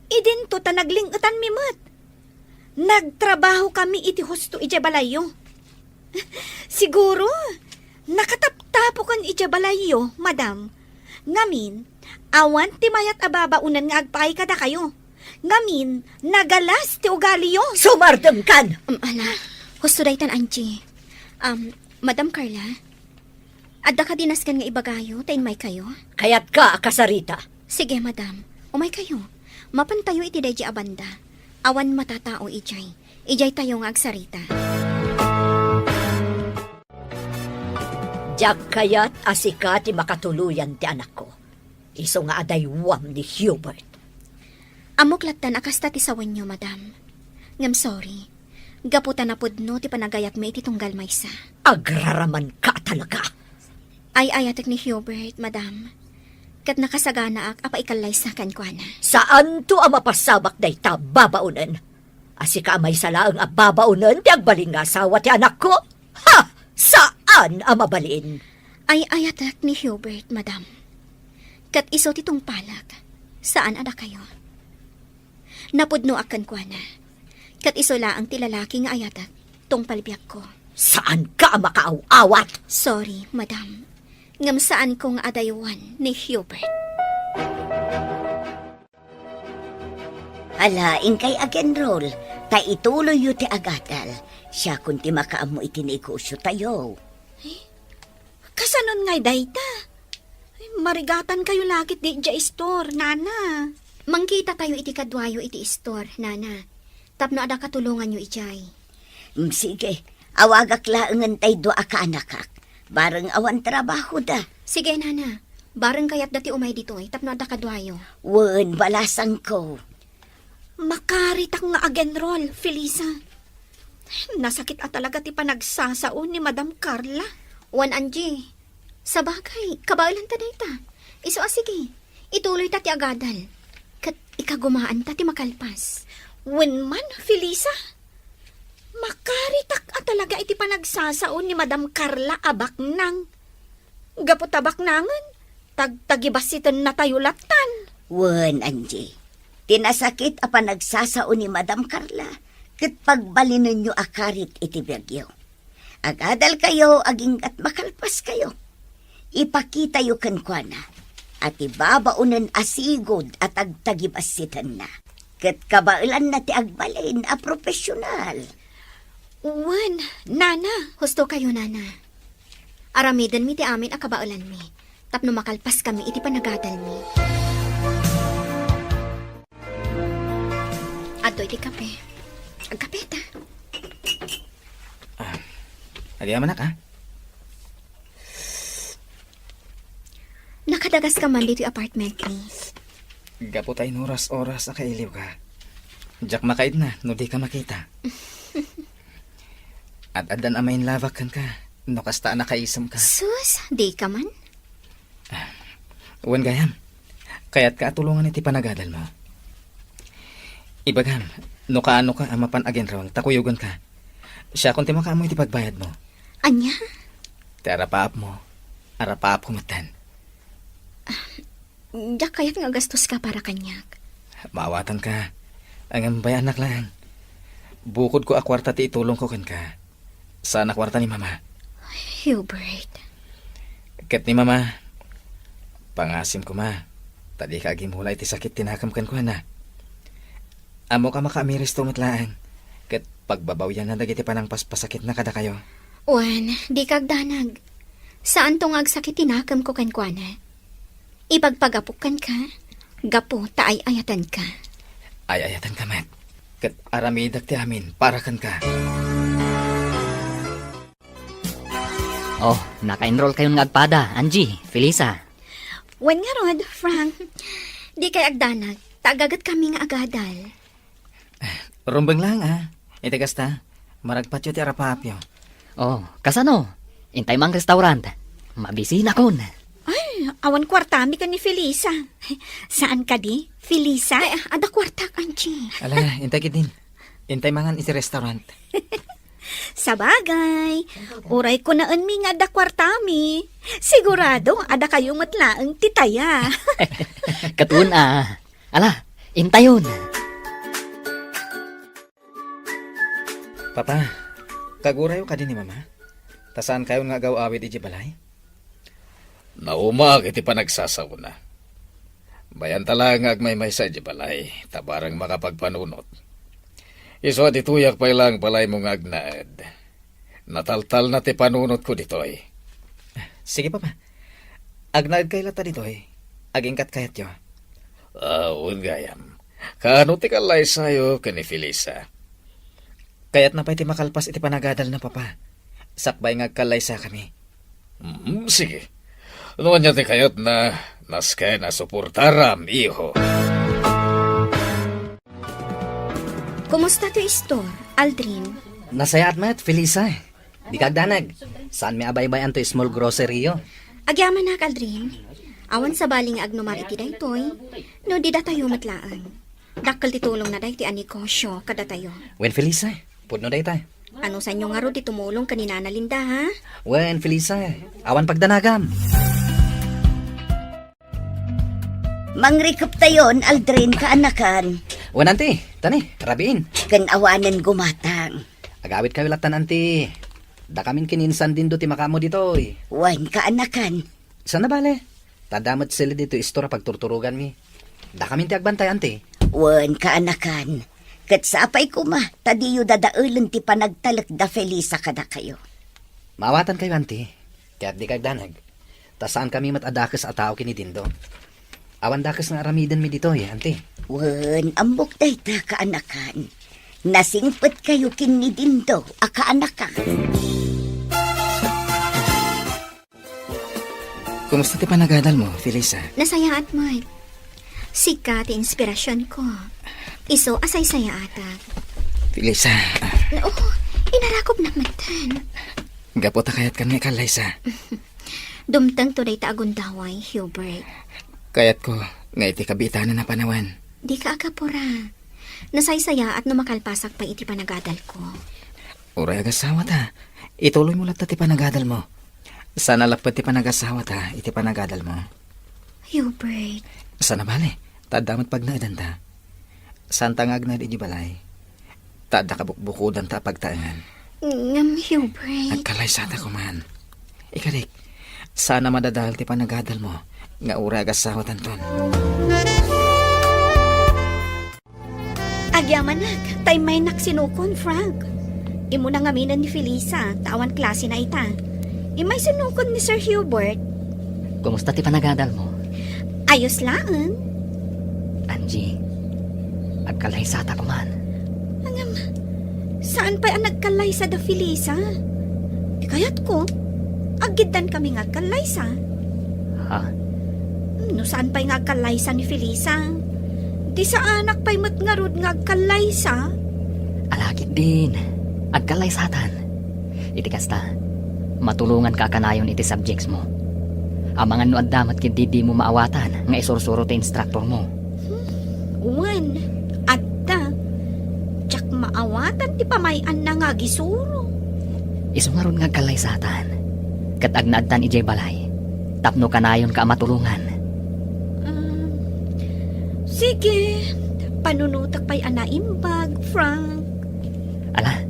Idin to ta naglingutan mi mat. Nagtrabaho kami iti husto iti balayo. Siguro, nakataptapo kan iti balayo, madam. Ngamin, awan ti mayat ababaunan nga agpay kada kayo. Ngamin, nagalas ti ugali yo. Sumardam kan! Ala, husto daytan Angie. Madam Carla, adda ka dinaskan nga ibagayo, tayin may kayo? Kaya't ka akasarita. Sige, madam. Umay kayo. Mapantayo iti dayji abanda. Awan matatao ijay. Ijay tayo nga agsarita. Diyak kaya't asika ti makatuluyan ti anak ko. Iso nga adaywam ni Hubert. Amuklatan akasta ti sawan nyo, madam. Ngam sorry. Gaputan na pudno ti panagayat may iti tunggal maysa. Agraraman ka talaga. Ay ayatek ni Hubert, madam. Kat nakasagana ak apa ikalay sa kankwana. Saan to ang mapasabak day ta babaunan? Asika amay salaang ababaunan ti agbaling nga asawa ti anak ko? Ha! Saan ang mabalin? Ay ayatek ni Hubert, madam. Kat iso titong palak. Saan ada kayo? Napudno akan kwa na. Kat isola ang tilalaki nga ayatak, tong palbiyak ko. Saan ka makaaw-awat? Sorry, madam. Ngam saan kong adaywan ni Hubert. Ala, ingkay agenrol. Ta ituloy yu ti agatal. Siya kunti makaamo itinigusyo tayo. Kasanon ngay dayta? Marigatan kayo lagit di dya store, nana. Mangkita tayo iti kadwayo iti store, nana. Tapno ada katulungan nyo ijay. Sige, awagak laangan tayo doa ka anakak. Bareng awan trabaho da. Sige, nana. Bareng kayat dati umay dito tapno ada kadwayo. Wen, balasang ko. Makaritak nga agenrol, Felisa. Nasakit at talaga ti panagsasaon ni Madam Carla. Wan Angie. Sa bagay, kabailan ta dayta. Iso sige. Ituloy ta ti agadal. Kat ikagumaan ta ti makalpas. When man, Felisa. Makaritak at talaga iti panagsasaon ni Madam Carla abak nang. Gapot abak nangan. Tagtagibasitan na tayo latan. Wen, Angie. Tinasakit a panagsasaon ni Madam Carla. Kat pagbalinan nyo akarit iti biyagyo. Agadal kayo, aging at makalpas kayo. Ipakita yu kankwana. At ibabaunan asigod at agtagibasitan na. Kat kabailan na ti agbalin a profesional. Wen, nana. Husto kayo, nana. Aramidan mi ti amin a kabailan mi. Tapno makalpas kami iti panagadal mi. Adoy ti kape. Agkape ta. Adi amanak, ha? Nakadagas ka man dito apartment ni. Gapo tayo oras sa kailiw ka. Jack makaid na, no di ka makita. At adan amayin lavak kan ka, no kasta nakaisam ka. Sus, di ka man. Uwan gayam, kaya't ka tulungan iti panagadal mo. Ibagam, no kaano ka amapan again rawang takuyugan ka. Siya kung timaka mo iti pagbayad mo. Anya? Ti arapaap mo, arapaap kumatan. Yak kaya't nga gastos ka para kanyak. Maawatan ka, ang ambay anak lang. Bukod ko akwarta ti itulong ko kan ka. Saan akwarta ni mama? Hubert. Ket ni mama, pangasim ko ma. Tadi ka agimulay ti sakit tinakam kan ko na. Amo ka makaamiris tumatlaan. Ket pagbabawyan na dagiti panang paspasakit na kada kayo. Wan, di kagdanag. Saan tong agsakit tinakam ko kankwana? Ipagpagapukan ka, gapo taay ayatan ka. Ay-ayatan ka, Matt. Ket aramidak ti amin, para kan ka. Oh, naka-enroll kayong agpada, Angie, Felisa. Wen nga rod, Frank. Di kay agdanag, tagagat kami nga agadal. Rumbang lang, ah. Itigas ta, maragpatyo ti arapapyo. Oh, kasano? Intay mang restaurant. Mabisi na kon. Ay, awan kwartami ka ni Felisa. Saan ka di, Felisa? Ay, ada kwartak, Angie. Ala, intay kit din. Intay mangan iti restaurant. Sa bagay, uray ko naan mi nga da kwartami. Sigurado, ada kayong matlaang titaya. Katun Ala, intayon. Papa, kagurayo ka din ni mama? Tasaan kayo nga agaw awit iti balay? Naumag iti panagsasaw na. Bayan talang agmay-may sa di balay, tabarang makapagpanunot. Iso at ituyak pa ilang balay mong agnaad. Nataltal na ti panunot ko ditoy. Sige papa, agnaad kayo lata ditoy. Agingkat kayat yo. Gayam. Kaano ti kalay sayo kani Felisa? Kayat na pa iti makalpas iti panagadal na papa. Sakbay nga kalay sa kami. Sige. Noon niya ti kayot na naskay na suportaram, iho. Kumusta to store, Aldrin? Nasayat met, Felisa. Di kagdanag. Saan may abay-bayan to small grocery yo? Agyaman na, Aldrin. Awan sa baling agnumar iti daytoy, no di datayo matlaan. Dakkel titulong na day ti anikosyo kada tayo. Wen, Felisa. Pudno day tayo. Ano sa inyo nga ro di tumulong kanina na Linda, ha? Wen, Felisa. Awan pagdanagam. Mangrikop tayon, Aldrin, kaanakan. Wen, anti. Tani, rabiin. Kan awanan gumatang. Agawit kayo latan, anti. Da kamin kininsan din do ti makamo ditoy. Wan, kaanakan. Saan na bale? Tadamot sila dito istora pagturturugan mi. Da kamin ti agbantay, anti. Wan, kaanakan. Kat sapay ko ma, tadiyo dadaulan ti panagtalak da Felisa kada kayo. Mawatan kayo, anti. Kaya't di kagdanag. Tasaan kami matadakas at tao kini dindo. Awan dakas nga aramidan mi dito, anti. Wan, ambok day ta kaanakan. Nasingpet kayo kini dindo, akaanakan. Kumusta ti panagadal mo, Felisa? Nasaya at Mike. Sika ti inspirasyon ko. Iso asay saya atak. Felisa, Oo, inarakop na matan. gapota kayat kan nga Kalaysa. Dumtang tunay ta agundaway, Hubert. Kayat ko, nga iti kabitanan na panawan. Di ka agapura. Nasaysaya at numakalpasak pa iti panagadal ko. Uray agasawa ta. Ituloy mo lang ta ti panagadal mo. Sana lapad ti panagasawa ta, iti panagadal mo. Hubert, Sana bale, tadamat pag naidan ta. Santa nga agnad iti balay. Tada kabukbukudan ta pagtaangan. ngam Hubert. At Kalaysa ta kuman. Ikarik, sana madadahal ti panagadal mo. Nga uray agasawa tanton. Agyamanag, tay may naksinukon, Frank. Imo na ngaminan ni Felisa, tawan klase na ita. Imay sinukon ni Sir Hubert. Kumusta ti panagadal mo? Ayos laan. Angie, agkalaysa ta kuman. Saan pa ang nagkalay sa da Felisa? Di kayat ko, agidan kami nga kalay sa. Ha? No saan pa'y nga kalay sa ni Felisa? Di sa anak pa'y matngarod nga kalay sa. Alakit din. Agkalaysatan. Iti kasta, matulungan ka kanayon iti subjects mo. Ang mga no damat kindi mo maawatan nga isursuro ti instructor mo. Uwan, adda. Tsak maawatan ti pamayan na nga gisuro. Isungaron nga kalaysatan. Kat agnaadtan ijay balay. Tapno kanayon ka matulungan. Sige, panunutak pa'y anaimbag, Frank. Ala,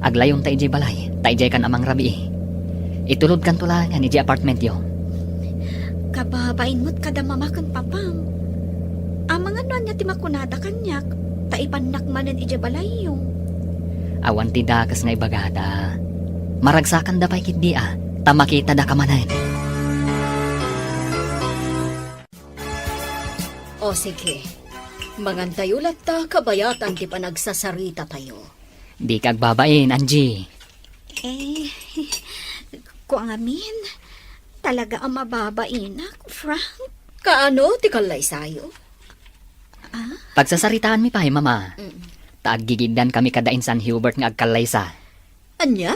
aglayon ta ijay balay. Ta ijay kan amang rabi. Itulod kan tulangan ijay apartment yo. Kababain mo't kada mamakan papam. Ang mga nuan niya ti makunada kanyak, taipanak manan ija balayo. Awan ti dakas nga ibagada. Maragsakan da pa'y kit di tamakita da kamanan. O sige, mangantayo ta kabayatan ti panagsasarita tayo. Di kag babain, Angie. Kung amin, talaga ang mababainak, Frank. Kaano ti kalay sayo? Pagsasaritaan mi pahay, mama. Taaggigidan kami kada insan Hubert nga agkalaysa. Anya?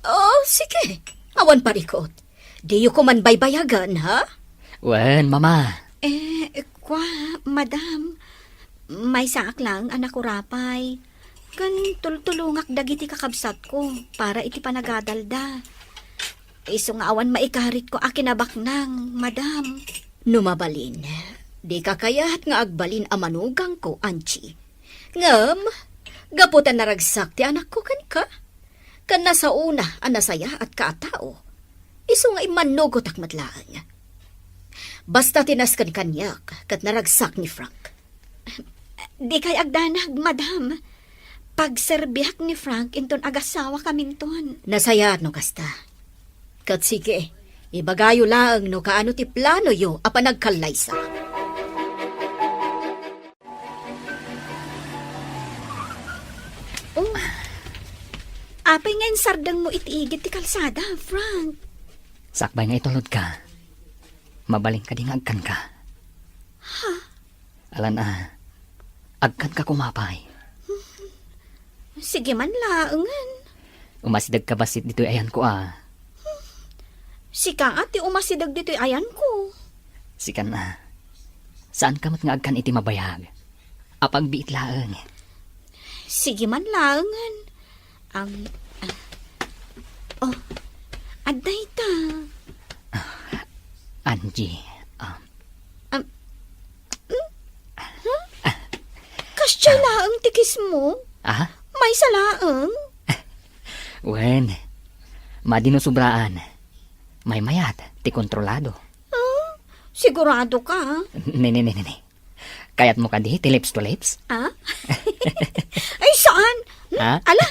Oh, sige. Awan parikot. Di yu ko man baybayagan, ha? Wen, mama. Kwa, madam, may saak lang anak ko rapay. Kan tultulungak dagiti kakabsat ko para iti panagadalda. Iso nga awan maikarit ko akinabak nang, madam. Numabalin. Di ka kayat nga agbalin amanugang ko, Anchi. Ngam, gaputan naragsak ti anak ko kan ka. Kan nasa una, anasaya at kaatao. Iso nga imanugot ak matlaan. Basta tinaskan kanyak, kat naragsak ni Frank. Di kay agdanag, madam. Pagserbiak ni Frank, inton agasawa kaminton. Nasaya no kasta. Kat sige, ibagayo lang no kaano ti plano yo apa nagkalaysa. Apay ngayon sardang mo itiigit ti kalsada, Frank. Sakbay nga itulod ka. Mabaling ka ding agkan ka. Alan agkan ka kumapay. Sige man laangan. Umasidag ka basit dito ayan ko Sika ati umasidag dito'y ayan ko. Sikan saan ka mat nga agkan iti mabayag? Apag biit laang. Sige man laangan. Aday ta. Angie, Kasya laang tikis mo. May salaang. Wen, madinusubraan. May mayat, ti kontrolado. Sigurado ka. Nene. Kayat mo ka di, ti lips to lips? Ay, saan? Ala,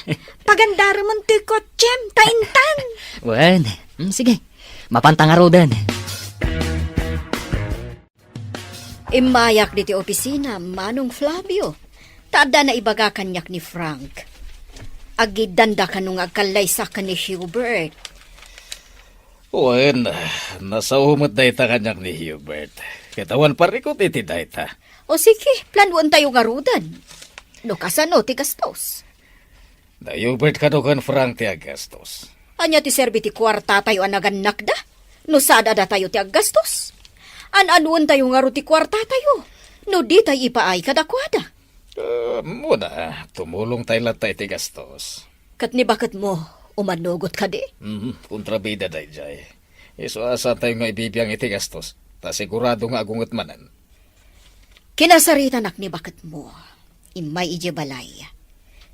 pagandara man ti kotsem, taintan. Wen, sige, mapantangaro din. Imayak diti opisina, Manong Flavio. Tada na ibaga kanyak ni Frank. Agidanda ka nung agkalaysa ka ni Hubert. Wen, nasa umot dayta kanyak ni Hubert. Katawan parikot iti dayta. O sige, planuan tayo nga rudan. No kasano ti gastos. Na Hubert kanukan Frank ti Agastos. Anya ti serbi ti kwarta tayo anaganak da. No sada da tayo ti aggastos. Anuan tayo nga ro ti kwarta tayo. No di tayo ipaay kadakwada. Muna, tumulong tayo latay ti gastos. Kat ni bakit mo umanugot ka di? Kontrabida day jay. Iso asa tayo nga ibibiyang iti gastos. Ta sigurado nga agungot manan. Kinasarita nak ni bakit mo. Imay ije balay.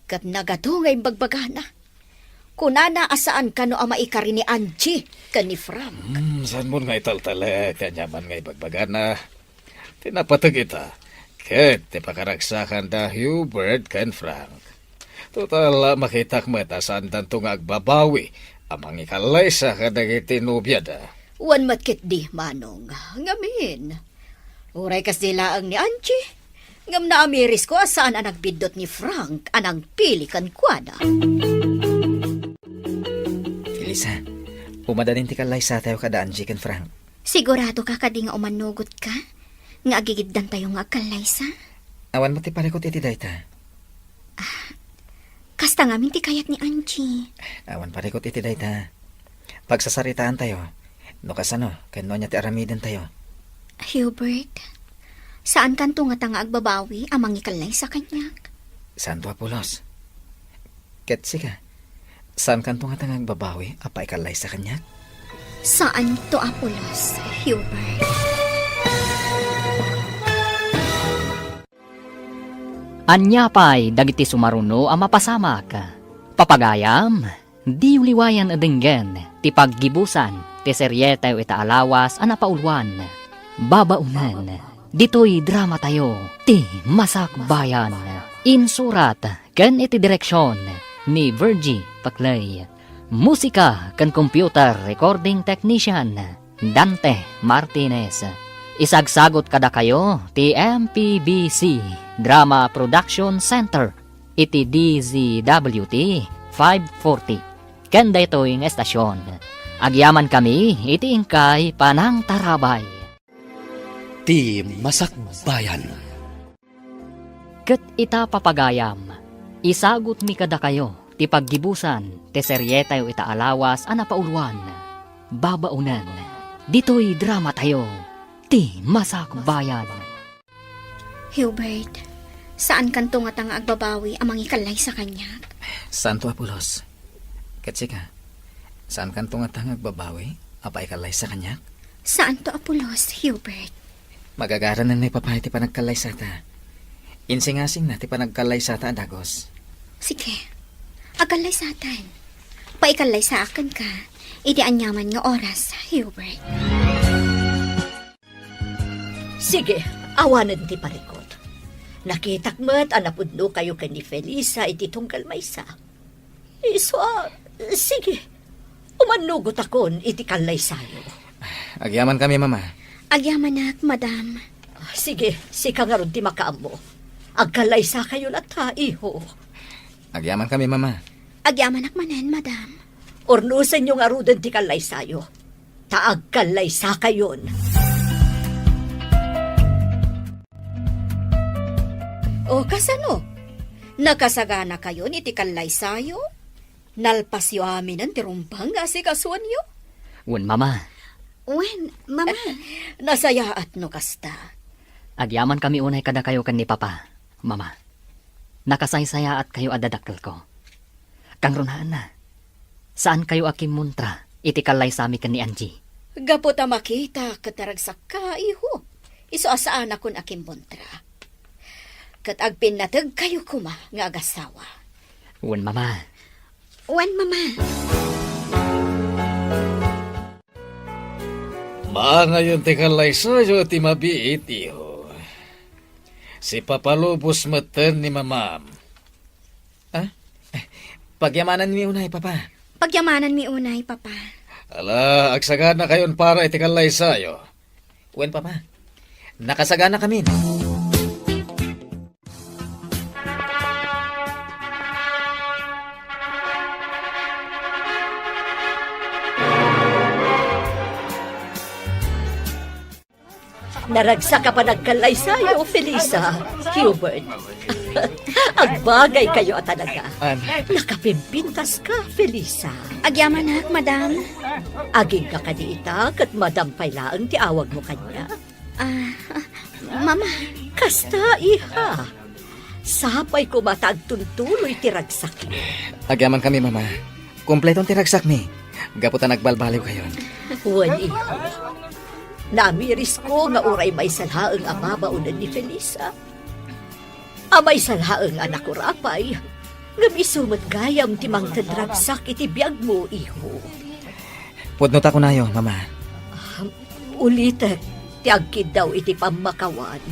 Kat nagato nga imbagbagana. Kunana asaan ka no ama ikari ni Angie ka ni Fram. Saan mo nga italtala, kanyaman nga ibagbagana. Tinapatag ita. Ket, ti pakaragsakan da Hubert ken Frank. Total, makitak mo ita saan danto nga agbabawi. Amang ikalay sa kadagiti nubya da. Wan matkit di, manong. Ngamin. Uray kas dila ang ni Angie. Ngam na amiris ko asaan ang nagbidot ni Frank anang pili kan kwada. Felisa, umadanin ti kalay sa tayo kada Angie ken Frank. Sigurado ka kadi nga umanugod ka? Nga agigiddan tayo nga agkalay sa? Awan mo ti parikot iti dayta. Kasta ngamin ti kayat ni Angie. Awan parikot iti dayta. Pagsasaritaan tayo. No kasano, kano niya ti aramiden tayo. Hubert, saan kanto nga tanga agbabawi amang ikalay sa kanyak? Santo Apolos. Ketsi ka. Saan kanto nga tangang babawi apa ikalay sa kanya? Saan to Apolos, Hubert? Anyapay dagiti sumaruno a mapasamak. Papagayam, di uliwayan adenggen, ti paggibusan, ti seryete ita alawas a napaulwan. Babaunan, dito'y drama tayo, ti Masakbayan. Insurat, ken iti direksyon, ni Virgie Paclay. Musika, ken computer recording technician, Dante Martinez. Isagsagot kada kayo, ti MPBC Drama Production Center, iti DZWT 540. Ken daytoy nga estasyon. Agyaman kami, iti ingkay Panang Tarabay. Ti Masakbayan. Ket ita papagayam, isagot mi kada kayo, ti paggibusan, ti seryetayo ita alawas a napaulwan. Babaunan, dito'y drama tayo, ti Masakbayan. Hubert, saan kanto nga tanga agbabawi amang ikalay sa kanyak? Santo Apolos. Ketsi ka. Saan kanto nga tangang babawi apa ikalay sa kanya? Saan to Apolos, Hubert? Magagaran na may papay ti panagkalay sa ta. Insing-asing na ti panagkalay sa ta, Dagos. Sige, agalay sa atan. Paikalay sa akin ka, iti anyaman nga oras, Hubert. Sige, awanan ti parikot. Nakitak mo't anapudno kayo ken ni Felisa iti tungkal maysa. Sige. Umanugot akon iti kalay sayo. Agyaman kami, Mama. Agyamanak, madam. Sige, sika nga ron ti makaamo. Agkalay sa kayo lata, iho. Agyaman kami, Mama. Agyamanak manen, madam. Ornusan yung arudan ti kalay sayo. Taagkalay sa kayon. O kasano? Nakasagana kayo ni ti kalay sayo? Nalpasyo amin ang tirumpang asikasuan yo? Wen mama, Wen, mama. Nasaya at no kasta. agyaman kami unay kada kayo kan ni Papa. Mama, nakasaysaya at kayo adadakkel ko. Kang runaan na, saan kayo akim muntra, iti kalay sami kan ni Angie? Gapo ta makita kataragsak ka, iho. Iso asaan akon akim montra. Kat agpinatag kayo kuma nga agasawa. Wen mama, Wen, mama. Ngayon ti kalay sa'yo ti mabiit, iho. Si papalubos matan ni mamam. Pagyamanan mi unay, Papa. Pagyamanan mi unay, papa. Ala, agsagana kayon para iti kalay sa'yo. Wen, Papa. Nakasagana kami. Naragsa ka pa nagkalay sa'yo, Felisa. Hubert. Ang bagay kayo talaga. Nakapimpintas ka, Felisa. Agyaman nak, madam. Aging ka kaniita, kat madam pailaang tiawag mo kanya. Mama, Kasta, iha. Sapay ko matagtuntuloy tiragsak mo. Agyaman kami, mama. Kompletong tiragsak mi. Gaputan nagbalbaliw kayon. Huwag iho. Namiris ko nga uray may salhaang amabaunan ni Felisa. Amay salhaang anak ko rapay. Nga misumat gayam timang tadragsak iti biyag mo, iho. Pudnot ako na yun, mama. Ulitek, tiagkid daw iti pamakawan.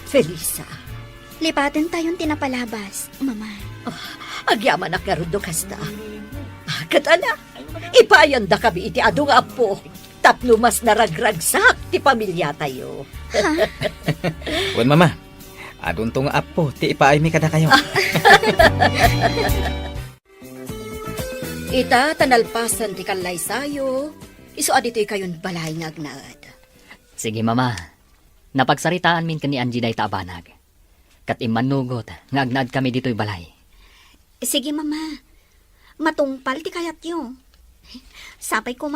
Felisa. lipatin tayong tinapalabas, mama. Agyaman na karundo kasta. Katala, ipayan da kami iti adong apo. Tapno mas naragragsak ti pamilya tayo. Wan, mama. Adun tong apo, ti ipaay mi kada kayo. Ita, tanalpasan ti kalay sayo. Iso adito'y kayon balay nga agnaad. Sige, mama. Napagsaritaan min kani Angie day taabanag. Kat imanugot, nga agnaad kami dito'y balay. Sige, mama. Matungpal ti kayat yo. Sapay ko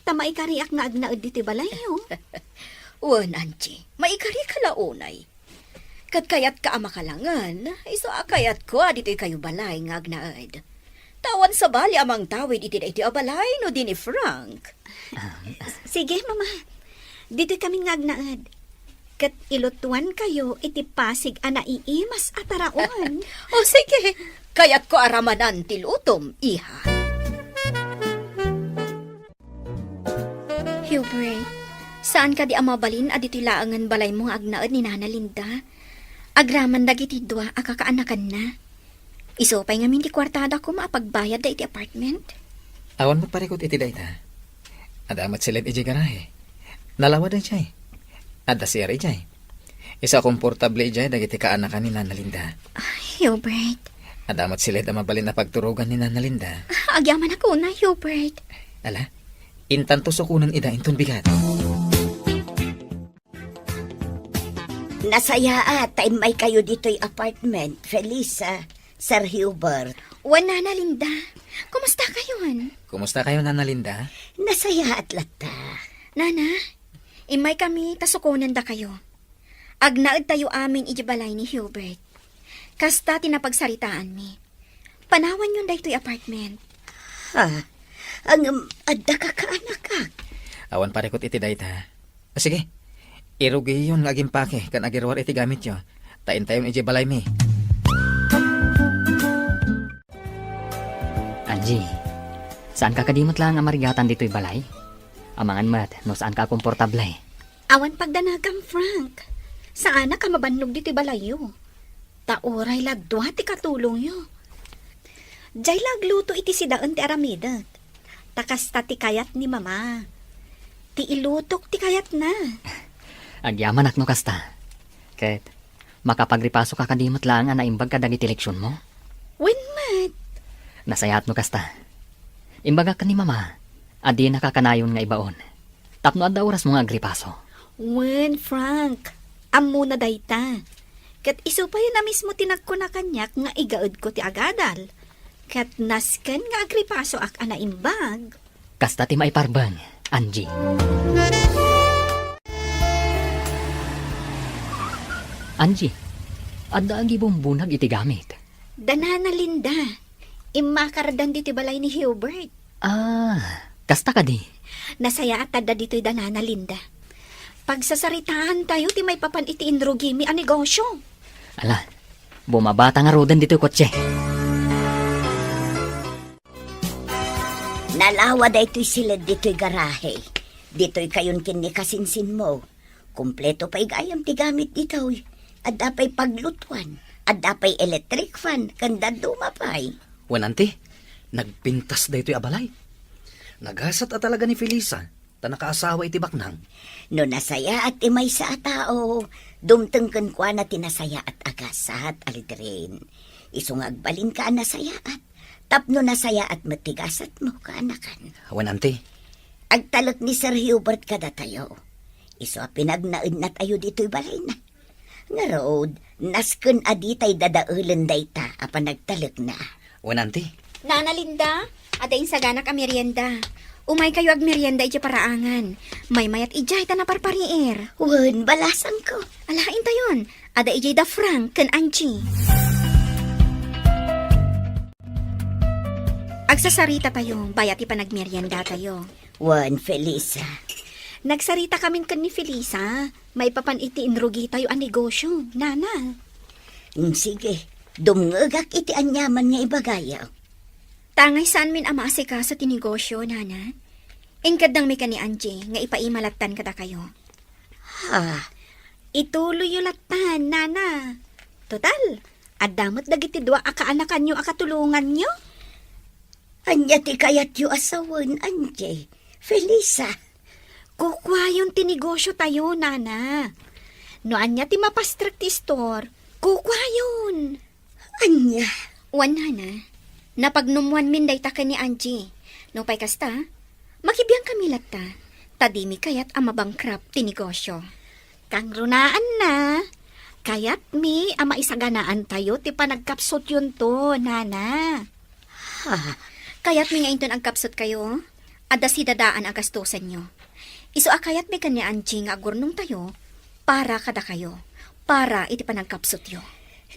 tamay kariak nga agnaad diti balay yo. Wan, Angie, maikari ka launay. Kat kayat ka amakalangan, iso akayat ko adito'y kayo balay nga agnaad. Tawan sa bali amang tawid iti iti abalay no din ni Frank. Sige, mama. Dito kami nga agnaad. Kat ilutuan kayo iti pasig anaiimas at araon. O sige, kayat ko aramanan ti lutom, iha. Hubert, saan ka di amabalin adito'y laangan balay mo nga agnaad ni Nana Linda? Agraman dagiti dua akakaanakan na. Iso pa'y nga min ti kwartada ko maapagbayad da iti apartment. Awan magparikot iti dayta. Adamat silid iti garahe. Nalawa da jay. Ada siyari jay. Isa komportable jay dagiti kaanakan ni Nana Linda. Hubert, Adamat silid ang mabalin na pagturugan ni Nana Linda. agyaman ako na, Hubert. Ala, intanto sukunan ida intun bigat. Nasaya at time may kayo dito'y apartment, Felisa, Sir Hubert. Wan, Nana Linda. Kumusta kayon? Kumusta kayo, Nana Linda? Nasaya at lata. Nana, imay kami tasukunan da kayo. Agnaad tayo amin ijibalay ni Hubert. Kasta tinapagsaritaan mi. Panawan yun da ito'y apartment. Ha? Ang adda ka kaanak ka. Awan parikot iti dayta. Sige, irugi yun nga agimpake kan agirwar iti gamit yo. Tain tayon iti balay mi. Angie, saan ka kadimot lang ang marigatan dito'y balay? Amangan mat, no saan ka komportable? Awan pagdanagam, Frank. Saan ka mabannog diti balayo? Tauray lagdwa ti katulong yo. Jay lagluto iti sidaan ti aramidat. Takas ti kayat ni mama. Ti ilutok ti kayat na. Agyaman akno kasta. Ket, makapagripaso ka kadimot lang ang naimbag ka dagiti leksyon mo. When mat? Nasayat mo kasta. Imbaga ka ni mama, adi nakakanayon nga ibaon. Tapno adda oras mo nga agripaso. When, Frank? Amo na dayta. Kat iso pa yun na mismo tinagko na kanyak nga igaod ko ti agadal. Kat nasken nga agripaso ak anaimbag. Kasta ti maiparbang, Angie. Angie, adda agi bumbunag iti gamit. Danana Linda. Imakaradan diti balay ni Hubert. Kasta ka di. Nasaya at tada dito'y Danana Linda. Pagsasaritaan tayo ti may papan iti indrogimi a negosyo. Ala, bumabata nga rodan dito'y kotse. Nalawa da ito'y sila dito'y garahe. Dito'y kayon kini kasinsin mo. Kompleto pa'y gayam ti gamit dito'y. Adda pa'y paglutuan. Adda pa'y electric fan. Kanda dumapay. Wananti, nagpintas da ito'y abalay. Nagasat at talaga ni Felisa, ta nakaasawa iti baknang. No nasaya at imay sa tao, dumtengken kwa na tinasaya at agasat alidrin. Isong agbalin ka nasaya at tapno nasaya at matigasat mo kaanakan. Wananti, Agtalot ni Sir Hubert kada tayo. Iso a pinagnaid na tayo dito'y balay na. Nga road, nasken aditay dadaulen dayta apan nagtalek na. Wananti. Nana Linda, adain sagana ka merienda. Umay kayo ag merienda iti paraangan. May mayat ijay ta na parparier. Wen, balasan ko. Alain tayon, ada ijay da Frank ken Angie. Agsasarita tayo, bayat ipanagmerienda tayo. Wen, Felisa. Nagsarita kami kan ni Felisa. May papan iti inrugi tayo ang negosyo, Nana. Sige, dumngagak iti anyaman nga ibagayaw. Tangay saan min ama asika sa tinegosyo, Nana? Ingkadang mi ka ni Angie, nga ipaimalatan kada kayo. Ha, Ituloy yung latan, Nana. Total, adamot dagiti dua akaanakan nyo akatulungan nyo. anya ti kayat yu asawan, Anje. Felisa. Kukwa yung tinegosyo tayo, Nana. No anya ti mapastrak ti store, kukwa yun. Anya. Wan, Nana. Napagnumuan min day ta ka ni Angie. No pay kasta, makibiyang kami lata. Tadimi kayat ang mabangkrap ti negosyo. Kang runaan na. Kayat mi, ama isaganaan tayo, ti panagkapsot yun to, Nana. Ha, Kayat mi ngayon ang kapsot kayo, ada si dadaan ang gastusan nyo. Iso akayat mi kanya Angie nga agurnong tayo, para kada kayo, para iti panagkapsot yo.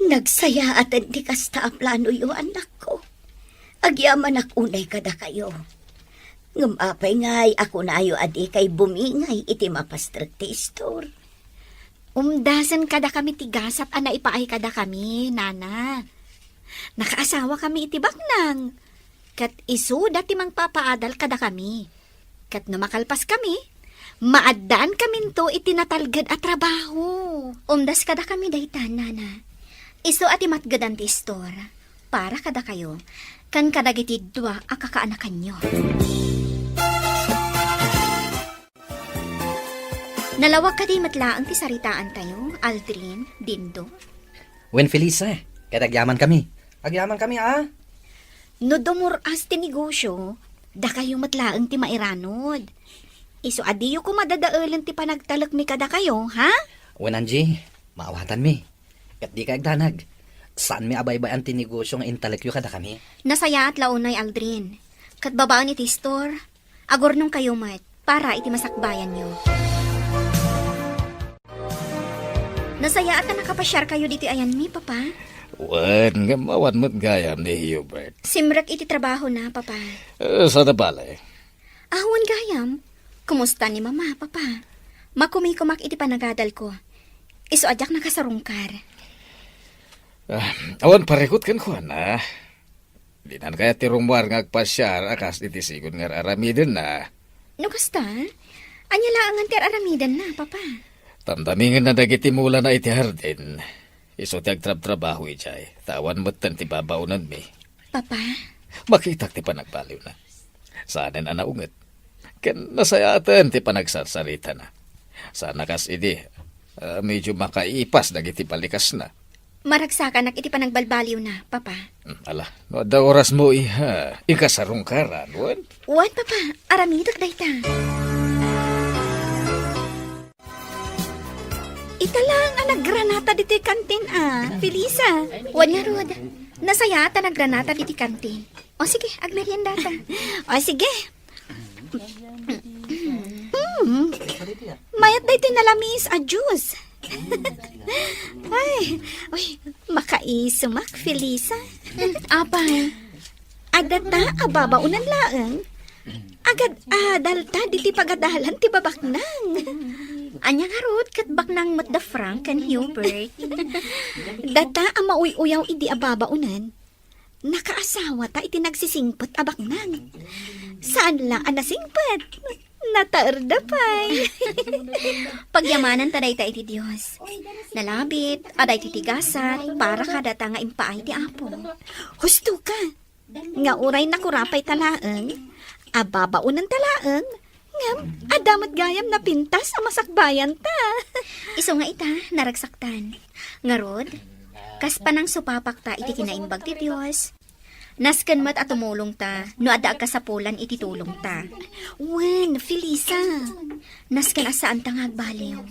nagsaya at di kasta a plano yu anak ko. Agyaman akunay kada kayo. Ngumapay ngay ako na ayo adi kay bumingay iti mapastrak ti store. Umdasan kada kami tigasat ana ipaay kada kami, Nana. Nakaasawa kami iti baknang. Kat isu dati mang papaadal kada kami. Kat numakalpas kami, maadaan kami to itinatalgad at trabaho. Umdas kada kami daytan, Nana. Iso ati matgadan ti store, para kada kayo, kan kadagiti dua akakaanakan nyo. Nalawag ka di matlaang ti saritaan tayo, Aldrin, Dindo. Wen Felisa, kadagyaman kami. Agyaman kami, No dumuras ti negosyo, da kayo matlaang ti mairanod. Iso adiyo ko madadaalan ti panagtalak mi kada kayo, ha? Wen Angie, maawatan mi. Kat di ka agdanag. Saan mi abay-bayan ti negosyo nga intalekyo kada kami? Nasaya at launay, Aldrin. Kat babaan iti store, agornong kayo mat, para iti masakbayan nyo. Nasaya at na nakapasyar kayo diti ayan mi, Papa. Wen, nga mawan mo't gayam ni Hubert. Simrak iti trabaho na, Papa. Sa nabalay. Ahwan gayam. Kumusta ni Mama, Papa? Makumikumak iti panagadal ko. Iso adyak nakasarungkar. Awan parekot kan ko na. Di nan kaya tirumwar nga agpasyar akas iti sigon nga aramiden na. No kasta? Anya laangan ti aramidan na, Papa. Tamdamingan na dagiti mula na iti hardin. Iso ti agtrab-trabaho ijay. Tawan mo't tan ti babaunan mi. Papa? Makitak ti panagbaliw na. Saanen ana unget. Ken nasayatan ti panagsarsarita na. Sana kas idi, medyo makaipas dagiti palikas na. Maragsakan iti panagbalbaliw na, Papa. Ala, no da oras mo iha. Ikasarungkaran, wan? Wan, Papa. Aramidak dayta. Ita lang ang naggranata diti kantin, Felisa. Wan nga, Rod. Nasaya ta naggranata diti kantin. O sige, agmerienda ta. O sige. Mayat day tinalamis a juice. Ay, makaisumak, Felisa. Apay. Adata, ababaunan laeng. Agad adalta, diti pagadalan ti babaknang. Anya nga, Rod, kat baknang mat da Frank and Hubert. Data, ang mauy-uyaw idi ababaunan. Nakaasawa ta iti nagsisingpot abaknang. Saan lang ang nasingpot? Nataerda pa'y. Pagyamanan taday ta iti Diyos. Nalabit, aday titigasat, para kada ta nga impaay ti Apo. Husto ka. Nga uray nakurapay talaeng. Ababaunan talaeng. Ngam, adamat gayam na pintas sa masakbayan ta. Iso nga ita, naragsaktan. Nga, Rod, kas panang supapak ta iti kinaimbag ti Diyos. Nasken mat at tumulong ta, no ada ka sa pulan ititulong ta. Wen, Felisa, nasken asaan ta nga agbaliw.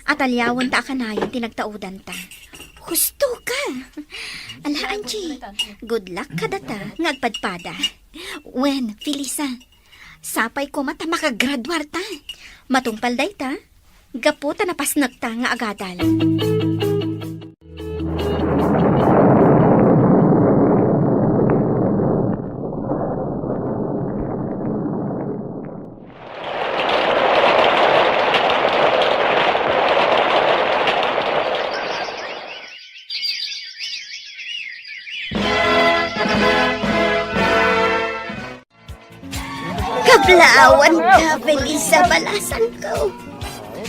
At alyawan ta akanayon tinagtaudan ta. Husto ka! Ala, Angie, good luck ka data, ngagpadpada. Wen, Felisa, sapay ko mata makagraduar ta. Matungpal day ta, gapo ta napasnag ta nga agadal. Kablaawan ka, Felisa, balasan ko.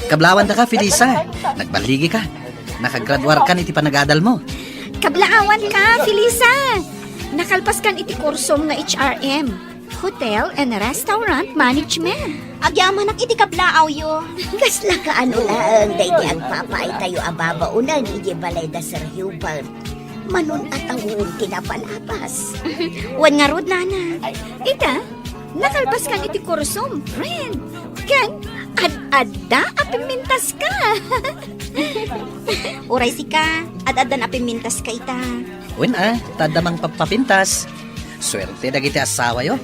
Kablawan ta ka, Felisa. Nagbaligi ka. Nakagraduar ka iti panagadal mo. Kablaawan ka, Felisa! Nakalpas kan iti kursom nga HRM, Hotel and Restaurant Management. Agyaman iti kablaaw yo. Kasla ka ano lang, dahi agpapay tayo ababaunan, iji balay da Sir Hubert. Manon at awon tinapalapas. Wan nga rod, nana. Ita, nakalpas kan iti kursom, friend. Kan, ad-adda apimintas ka. Uray si ka, ad-adan apimintas ka ita. Wen tadamang papapintas. Swerte dagiti asawa yo.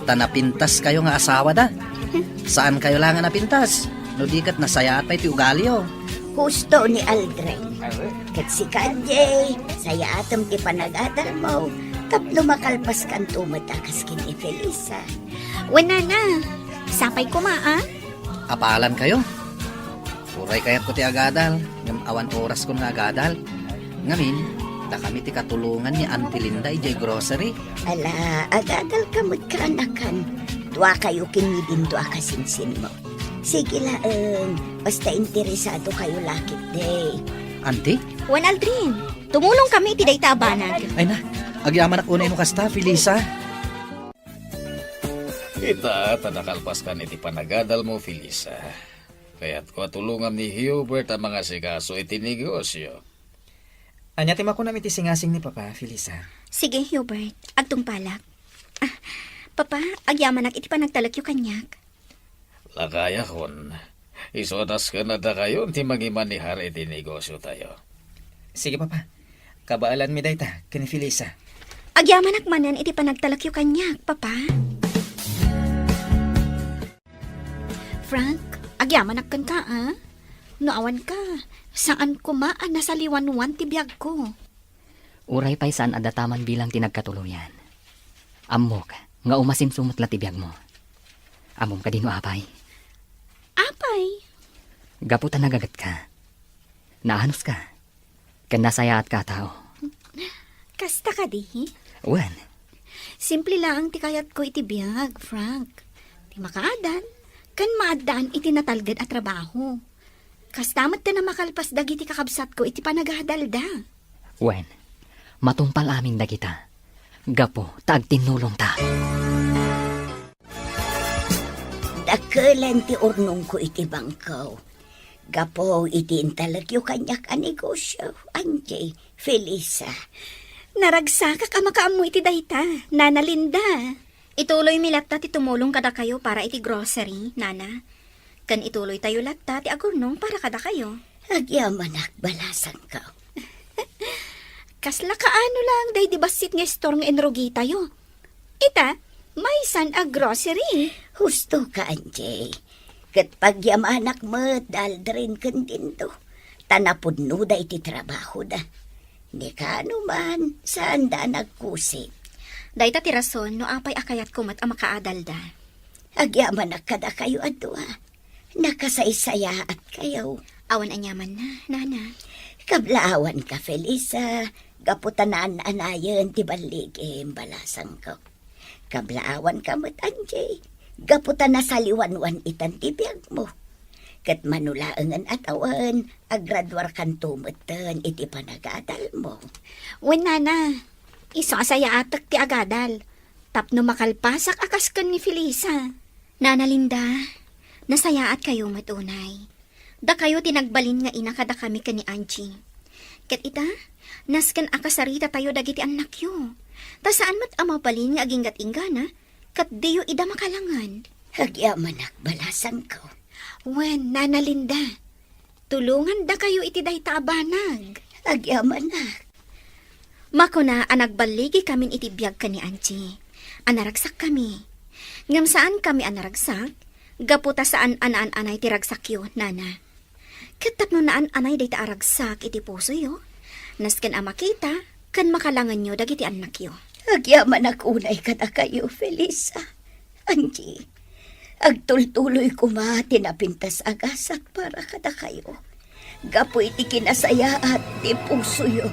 Tanapintas kayo nga asawa da. Saan kayo lang nga napintas? No dikat nasaya at pa iti ugali yo. Husto ni Aldrin. Kat si Kanye, saya atom ti panagadal mo. Tapno makalpas kan tumatakas kini Felisa. Wan, nana, sapay ko Apalan kayo. Uray kayat ko ti agadal. Ngam awan oras ko nga agadal. Ngamin, da kami ti katulungan ni Auntie Linda ijay grocery. Ala, agadal ka magkaanakan. Dua kayo kinidin, dua kasinsin mo. Sige laeng, basta interesado kayo lakit day. Auntie? Wan, Aldrin, tumulong kami iti dayta abanag. Ay na, agyaman ak unay no kasta, Felisa. Ita, tanakalpas ka iti panagadal mo, Felisa. Kaya't ko tulungan ni Hubert ang mga sikaso iti negosyo. Anya timako namin iti singasing ni Papa, Felisa. Sige, Hubert, agtungpalak. Papa, agyaman iti panagtalak yu kanyak. Lakaya kon. Isodas ka na da kayo, ti magimanihar iti negosyo tayo. Sige, Papa. Kabaalan mi dayta, kini Felisa. Agyaman manan iti panagtalak yu kanyak, Papa. Frank, agyaman kan ka, Noawan ka, saan ko nasaliwan-wan ti biyag ko. Uray pa'y saan adataman bilang tinagkatuluyan. Amok, nga umasin sumutla ti biyag mo. Amom ka dino apay. Apay? Gaputan nagagat ka. Naanos ka. Kan nasaya at katao. Kasta ka di? Wan, Simple lang ti kayat ko iti biyag, Frank. Ti makaadan, kan maadaan iti natalgad at trabaho. Kastamat ka na makalpas dagiti kakabsat ko iti panagadalda. wan, matumpal amin da kita. Gapo, taag tinulong ta. Dakelan ti urnong ko iti bangkaw. Gapo iti intalagyo kanyak a negosyo. Anjay, Felisa. Naragsakak ama kaamu iti dayta, Nana Linda. Ituloy mi latta ti tumulong kada kayo para iti grocery, nana. Kan ituloy tayo latta ti agurnong para kada kayo. Agyamanak balasan ka. Kasla kaano lang, day di basit nga store nga enrogi tayo. Ita, may san a grocery. Husto ka, Anjay. Kat pagyamanak mo, daldrin kan din to. Tanapudno da iti trabaho da. Di ka man, saan da nagkusip. Dayta ti rason no apay akayat kumat ang makaadalda. Agyamanak kada kayo adwa. Nakasaysaya at kayo. Awan anyaman na, nana. Kablaawan ka, Felisa. Gaputanaan anayon ti baligim balasang ko. Kablaawan ka mo't Anjay. Gaputan na saliwan-wan itan ti biyag mo. Kat manulaangan at awan, agradwar kan tumutan iti panagadal mo. Wen nana, iso asaya atak ti agadal. Tapno makalpasak akas kan ni Felisa. Nana Linda, nasayaat kayo matunay. Da kayo tinagbalin nga ina kada kami ka ni Angie. Ket ita, nasken akasarita tayo dagiti anak yo. Ta saan mat amapalin nga aging ingana, kat diyo ida makalangan. Hagyamanak balasan ko. Wen, Nana Linda, tulungan da kayo iti day taabanag. Hagyamanak. Mako na anagbaligi kamin iti biyag ka ni Angie. Anaragsak kami. Ngam saan kami anaragsak? Gaputa saan anaan-anay ti ragsak yo, Nana. Katapno naan anay day taaragsak iti puso yo. Nasken amakita, kan makalangan yo dagiti anak yo. Hagyamanak unay kada kayo, Felisa. Angie, agtultuloy ko tinapintas agasat para kada kayo. Gapo iti kinasaya at ti puso yo.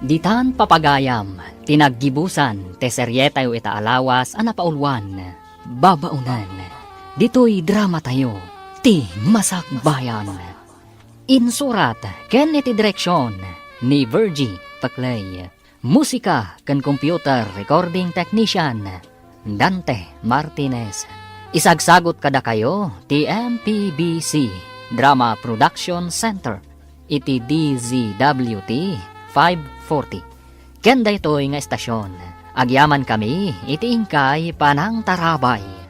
Ditan papagayam, tinaggibusan, teseryetayo ita alawas, anapaulwan, babaunan. Dito'y drama tayo, ti Masakbayan. Insurat, ken iti direksyon, ni Virgie Paclay. Musika, ken computer recording technician, Dante Martinez. Isagsagot kada kayo, ti MPBC, Drama Production Center, iti DZWT 540. Ken daytoy nga estasyon. Agyaman kami, iti ingkay panang tarabay.